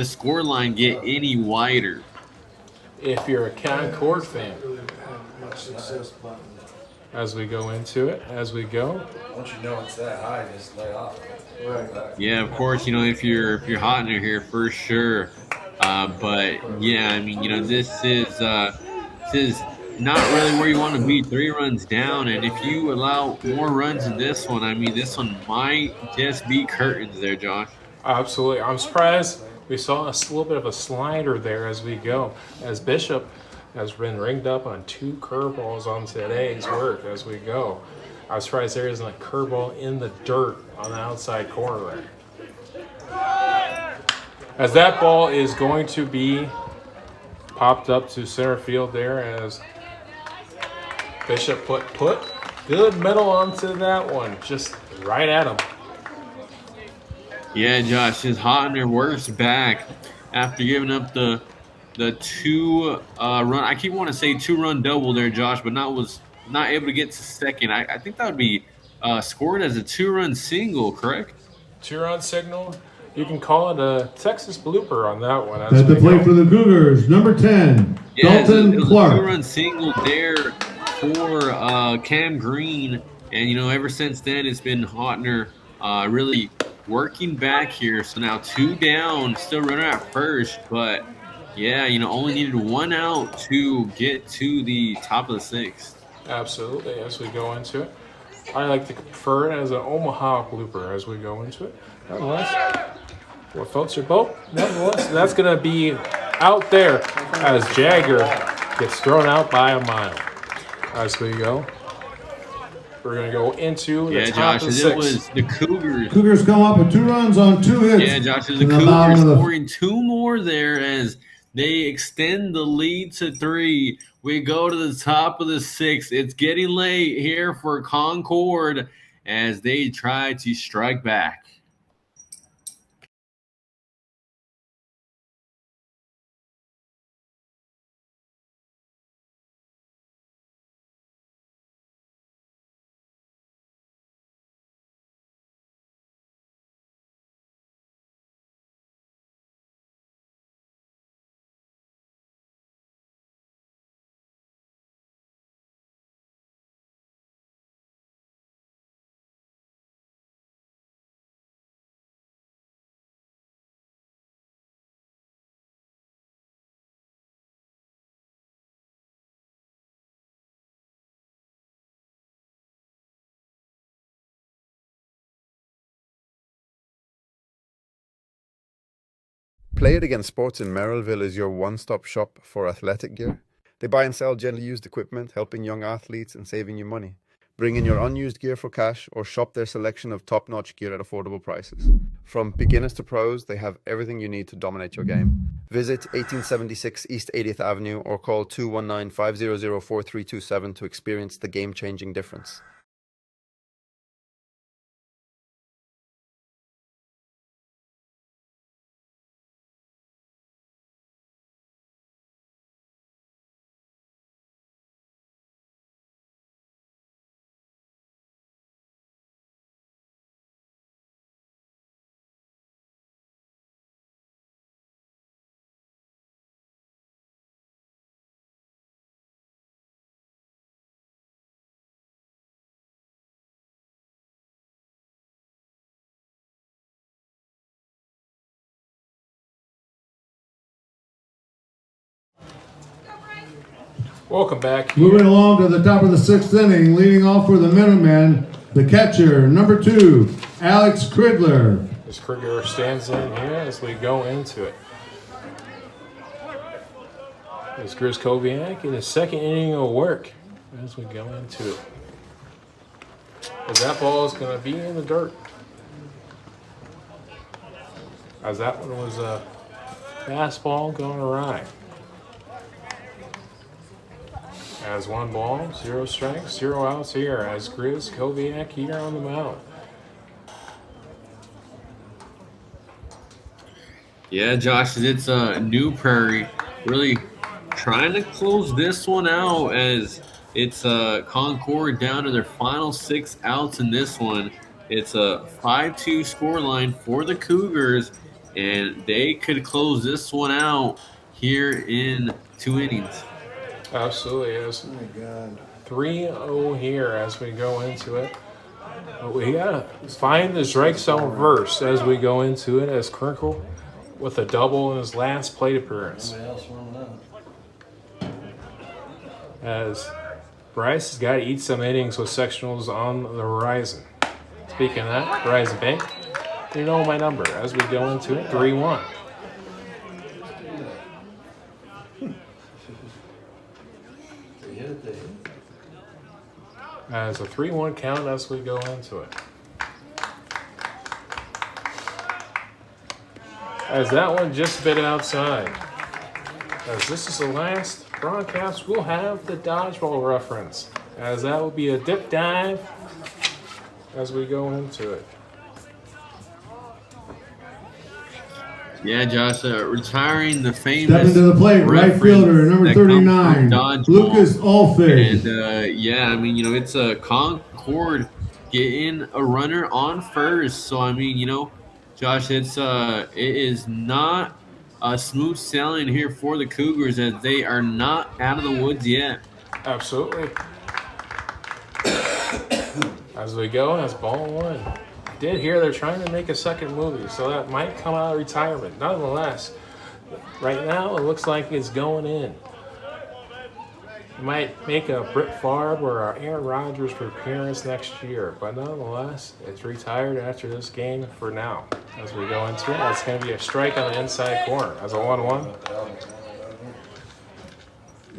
score line get any wider.
If you're a Concord fan. As we go into it, as we go.
Once you know it's that high, just lay off. Right.
Yeah, of course, if you're Hotner here for sure. But yeah, I mean, this is not really where you want to be. 3 runs down, and if you allow more runs in this one, I mean, this one might just be curtains there, Josh.
Absolutely. I'm surprised we saw a little bit of a slider there as we go. As Bishop has been ringed up on 2 curveballs on today's work as we go. I was surprised there isn't a curveball in the dirt on the outside corner there. As that ball is going to be popped up to center field there as Bishop put good metal onto that one, just right at him.
Yeah, Josh, his Hotner works back after giving up the 2 run. I keep wanting to say 2-run double there, Josh, but was not able to get to second. I think that would be scored as a 2-run single, correct?
2-run signal. You can call it a Texas blooper on that one.
At the plate for the Cougars, number 10, Dalton
it was
Clark.
A 2-run single there for Cam Green, and ever since then it's been Hotner really working back here. So now 2 down, still running at first, but yeah, only needed 1 out to get to the top of the 6th.
Absolutely, as we go into it. I like to prefer it as an Omaha blooper as we go into it. Nonetheless, well, folks are both. Nonetheless, that's going to be out there as Jagger gets thrown out by a mile. As we go. We're going to go into the top of the 6th.
It was the Cougars.
Cougars come up with 2 runs on 2 hits.
Yeah, Josh, the Cougars scoring 2 more there as they extend the lead to 3. We go to the top of the 6th. It's getting late here for Concord as they try to strike back.
Play It Again Sports in Merrillville is your one-stop shop for athletic gear. They buy and sell gently used equipment, helping young athletes and saving you money. Bring in your unused gear for cash or shop their selection of top-notch gear at affordable prices. From beginners to pros, they have everything you need to dominate your game. Visit 1876 East 80th Avenue or call 219-500-4327 to experience the game-changing difference.
Welcome back.
Moving along to the top of the 6th inning, leading off for the Minutemen, the catcher, number 2, Alex Cridler.
As Kruger stands in here as we go into it. As Grizz Koviak in his second inning of work as we go into it. As that ball is going to be in the dirt. As that one was a fastball going awry. As 1 ball, 0 strikes, 0 outs here as Grizz Koviak here on the mound.
Yeah, Josh, it's New Prairie really trying to close this one out as it's Concord down to their final 6 outs in this one. It's a 5-2 scoreline for the Cougars, and they could close this one out here in 2 innings.
Absolutely is.
Oh my God.
3-0 here as we go into it. But we gotta find the strike zone first as we go into it as Krinkle with a double in his last plate appearance. As Bryce has got to eat some innings with sectionals on the horizon. Speaking of that, Horizon Bank, you know my number as we go into it, 3-1. As a 3-1 count as we go into it. As that one just bit outside. As this is the last broadcast, we'll have the dodgeball reference. As that will be a dip dive as we go into it.
Yeah, Josh, retiring the famous
Stepping to the plate, right fielder, number 39, Lucas Alford.
And yeah, I mean, you know, it's a Concord getting a runner on first. So I mean, you know, Josh, it is not smooth sailing here for the Cougars as they are not out of the woods yet.
Absolutely. As we go, that's ball 1. I did hear they're trying to make a second movie, so that might come out of retirement. Nonetheless, right now it looks like it's going in. It might make a Britt Favre or a Aaron Rodgers appearance next year, but nonetheless, it's retired after this game for now. As we go into it, it's going to be a strike on the inside corner as a 1-1.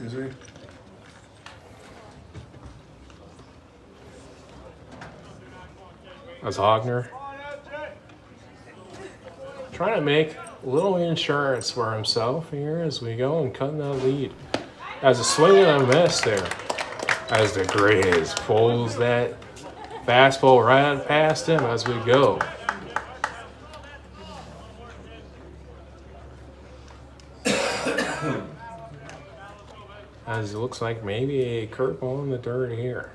Is he?
As Hogner trying to make a little insurance for himself here as we go and cutting that lead. As a swing and a miss there. As the Grizz pulls that fastball right past him as we go. As it looks like maybe a curveball in the dirt here.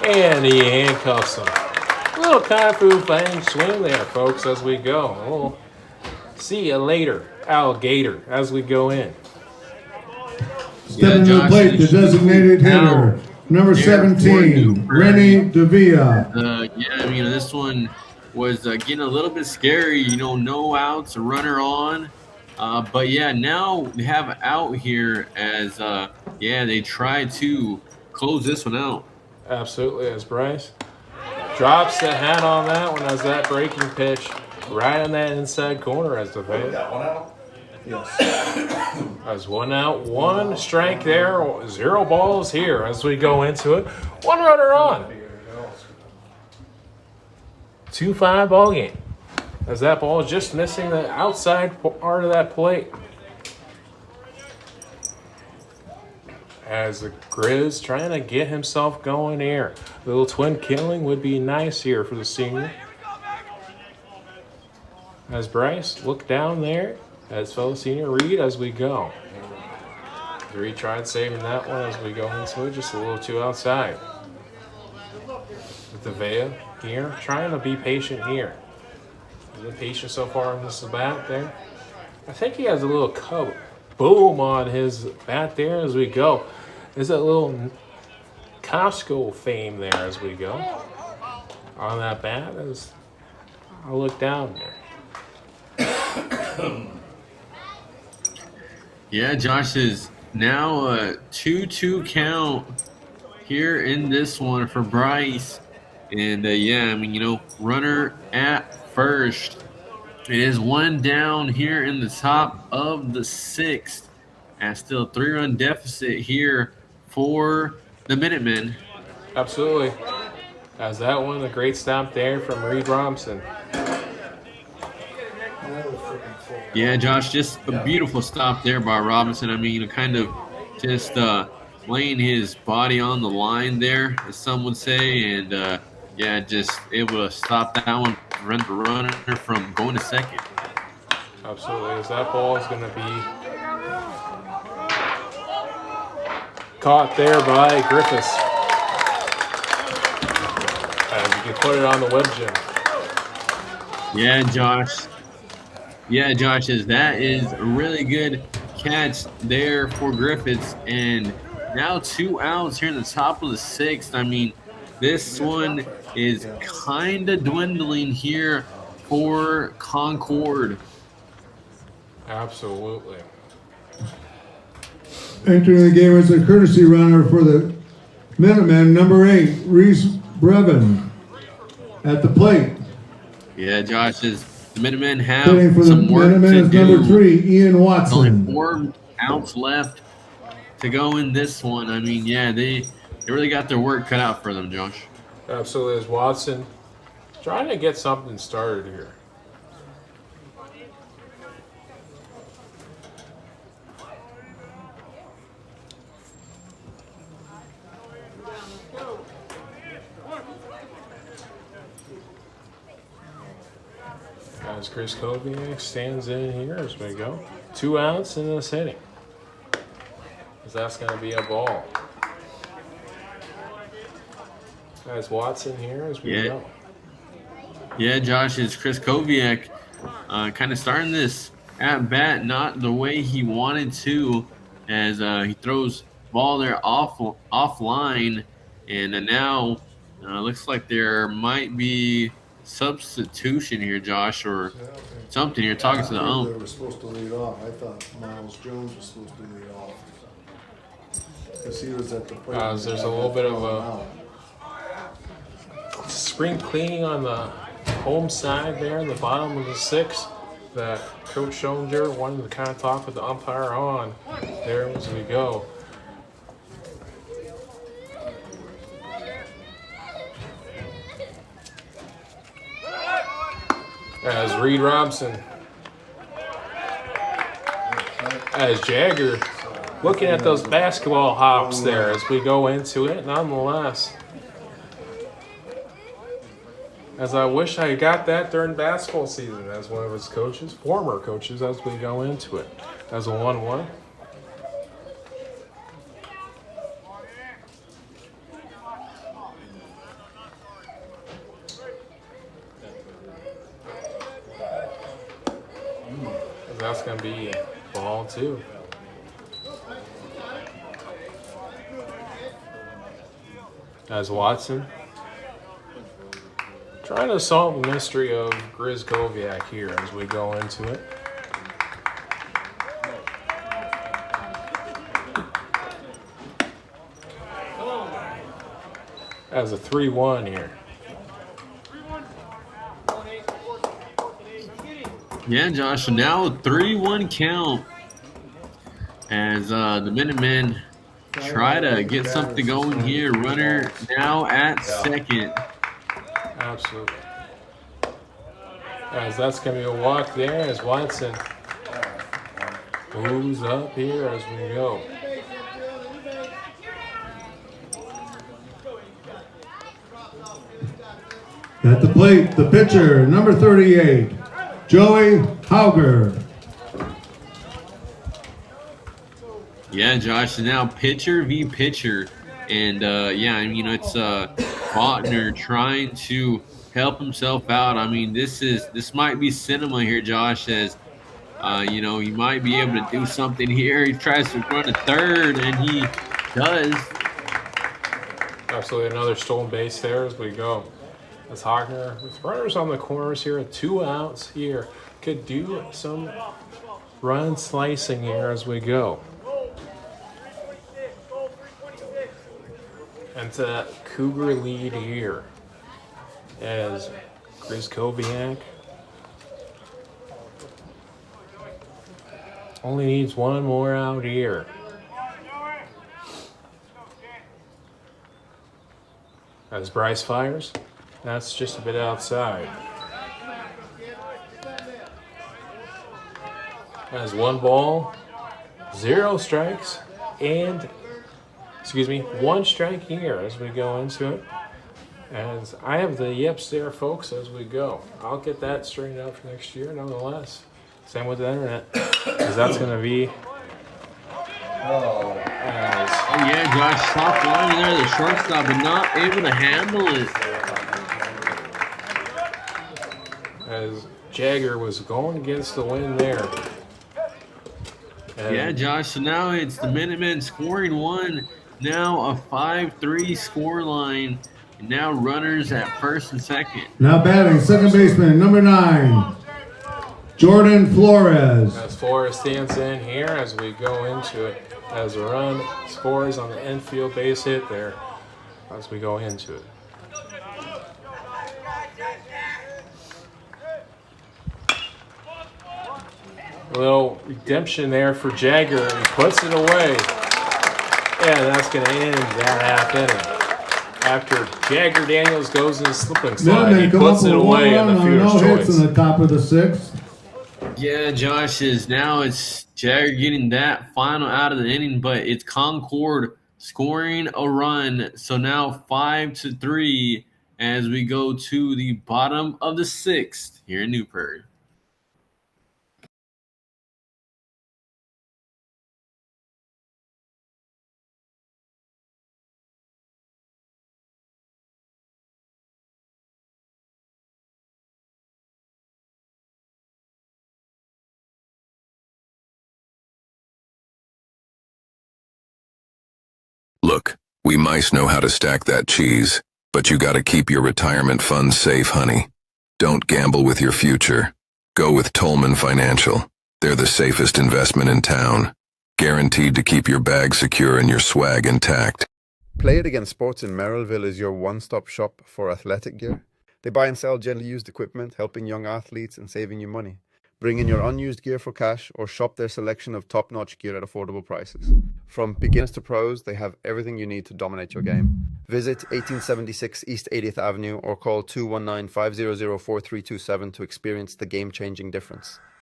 And he handcuffs him. A little Kung Fu Fang swing there, folks, as we go. We'll see you later, alligator, as we go in.
Stepping to the plate, the designated hitter, number 17, Rennie Davia.
Yeah, I mean, this one was getting a little bit scary, you know, no outs, a runner on. But yeah, now they have out here as, yeah, they try to close this one out.
Absolutely, as Bryce drops the hat on that one as that breaking pitch right on that inside corner as the Vea.
Yes.
As 1 out, 1 strike there, 0 balls here as we go into it. 1 runner on. 2-5 ball game. As that ball is just missing the outside part of that plate. As the Grizz trying to get himself going here. Little twin killing would be nice here for the senior. As Bryce look down there. As fellow senior Reed as we go. Reed tried saving that one as we go into it, just a little too outside. With the Vea here, trying to be patient here. He's been patient so far on this bat there. I think he has a little boom on his bat there as we go. There's a little Carrasco fame there as we go. On that bat as I look down there.
Yeah, Josh is now a 2-2 count here in this one for Bryce. And yeah, I mean, you know, runner at first. It is 1 down here in the top of the 6th. And still 3-run deficit here for the Minutemen.
Absolutely. As that one, a great stop there from Reed Robinson.
Yeah, Josh, just a beautiful stop there by Robinson. I mean, kind of just laying his body on the line there, as some would say. And, yeah, just able to stop that one, prevent the runner from going to second.
Absolutely. As that ball is going to be caught there by Griffiths. As you can put it on the web, Jim.
Yeah, Josh. Yeah, Josh, that is a really good catch there for Griffiths. And now 2 outs here in the top of the 6th. I mean, this one is kind of dwindling here for Concord.
Absolutely.
Entering the game as a courtesy runner for the Minutemen, number 8, Reese Brevin at the plate.
Yeah, Josh, the Minutemen have
Hitting for the
some work
Minutemen
to
is
do.
number 3, Ian Watson.
Only 4 outs left to go in this one. I mean, yeah, they really got their work cut out for them, Josh.
Absolutely. As Watson trying to get something started here. As Chris Koviak stands in here as we go. 2 outs in this inning. As that's going to be a ball. As Watson here as we go.
Yeah, Josh, it's Chris Koviak kind of starting this at bat not the way he wanted to, as he throws ball there offline, and now looks like there might be substitution here, Josh, or something. You're talking to the ump.
They were supposed to lead off. I thought Miles Jones was supposed to lead off because he was at the plate.
There's a little bit of a spring cleaning on the home side there in the bottom of the 6th that Coach Schoninger wanted to kind of talk with the umpire on there as we go. As Reed Robinson, as Jagger looking at those basketball hops there as we go into it, nonetheless. As I wish I got that during basketball season as one of his coaches, former coaches, as we go into it. As a 1-1. That's going to be ball 2. As Watson trying to solve the mystery of Grizz Koviak here as we go into it. As a 3-1 here.
Yeah, Josh. So now a 3-1 count as the Minutemen try to get something going here. Runner now at second.
Absolutely. As that's going to be a walk there as Watson moves up here as we go.
At the plate, the pitcher, number 38, Joey Hauger.
Yeah, Josh. So now pitcher v. pitcher. And, yeah, I mean, it's Faulkner trying to help himself out. I mean, this might be cinema here, Josh, as, you know, he might be able to do something here. He tries to run a third, and he does.
Absolutely another stolen base there as we go. As Hogner, with runners on the corners here, 2 outs here, could do some run slicing here as we go. And to that Cougar lead here as Gryzkowiak only needs 1 more out here. As Bryce fires, that's just a bit outside. As 1 ball, 0 strikes, and 1 strike here as we go into it. As I have the yips there, folks, as we go. I'll get that straightened out for next year, nonetheless. Same with the internet, because that's going to be.
Oh, yeah, Josh, soft line there, the shortstop, but not able to handle it.
As Jagger was going against the wind there.
Yeah, Josh, so now it's the Minutemen scoring 1. Now a 5-3 score line. Now runners at first and second.
Now batting, second baseman, number 9, Jordan Flores.
As Flores stands in here as we go into it. As a run scores on the infield base hit there as we go into it. A little redemption there for Jagger. He puts it away. And that's going to end that half inning. After Jagger Daniels goes in a slipping slide, he puts it away in the fielder's choice.
Hits in the top of the 6th.
Yeah, Josh, now it's Jagger getting that final out of the inning, but it's Concord scoring a run. So now 5-3 as we go to the bottom of the 6th here in New Prairie.
Look, we mice know how to stack that cheese, but you gotta keep your retirement funds safe, honey. Don't gamble with your future. Go with Tolmen Financial. They're the safest investment in town. Guaranteed to keep your bag secure and your swag intact.
Play It Again Sports in Merrillville is your one-stop shop for athletic gear. They buy and sell gently used equipment, helping young athletes and saving you money. Bring in your unused gear for cash or shop their selection of top-notch gear at affordable prices. From beginners to pros, they have everything you need to dominate your game. Visit 1876 East 80th Avenue or call 219-500-4327 to experience the game-changing difference.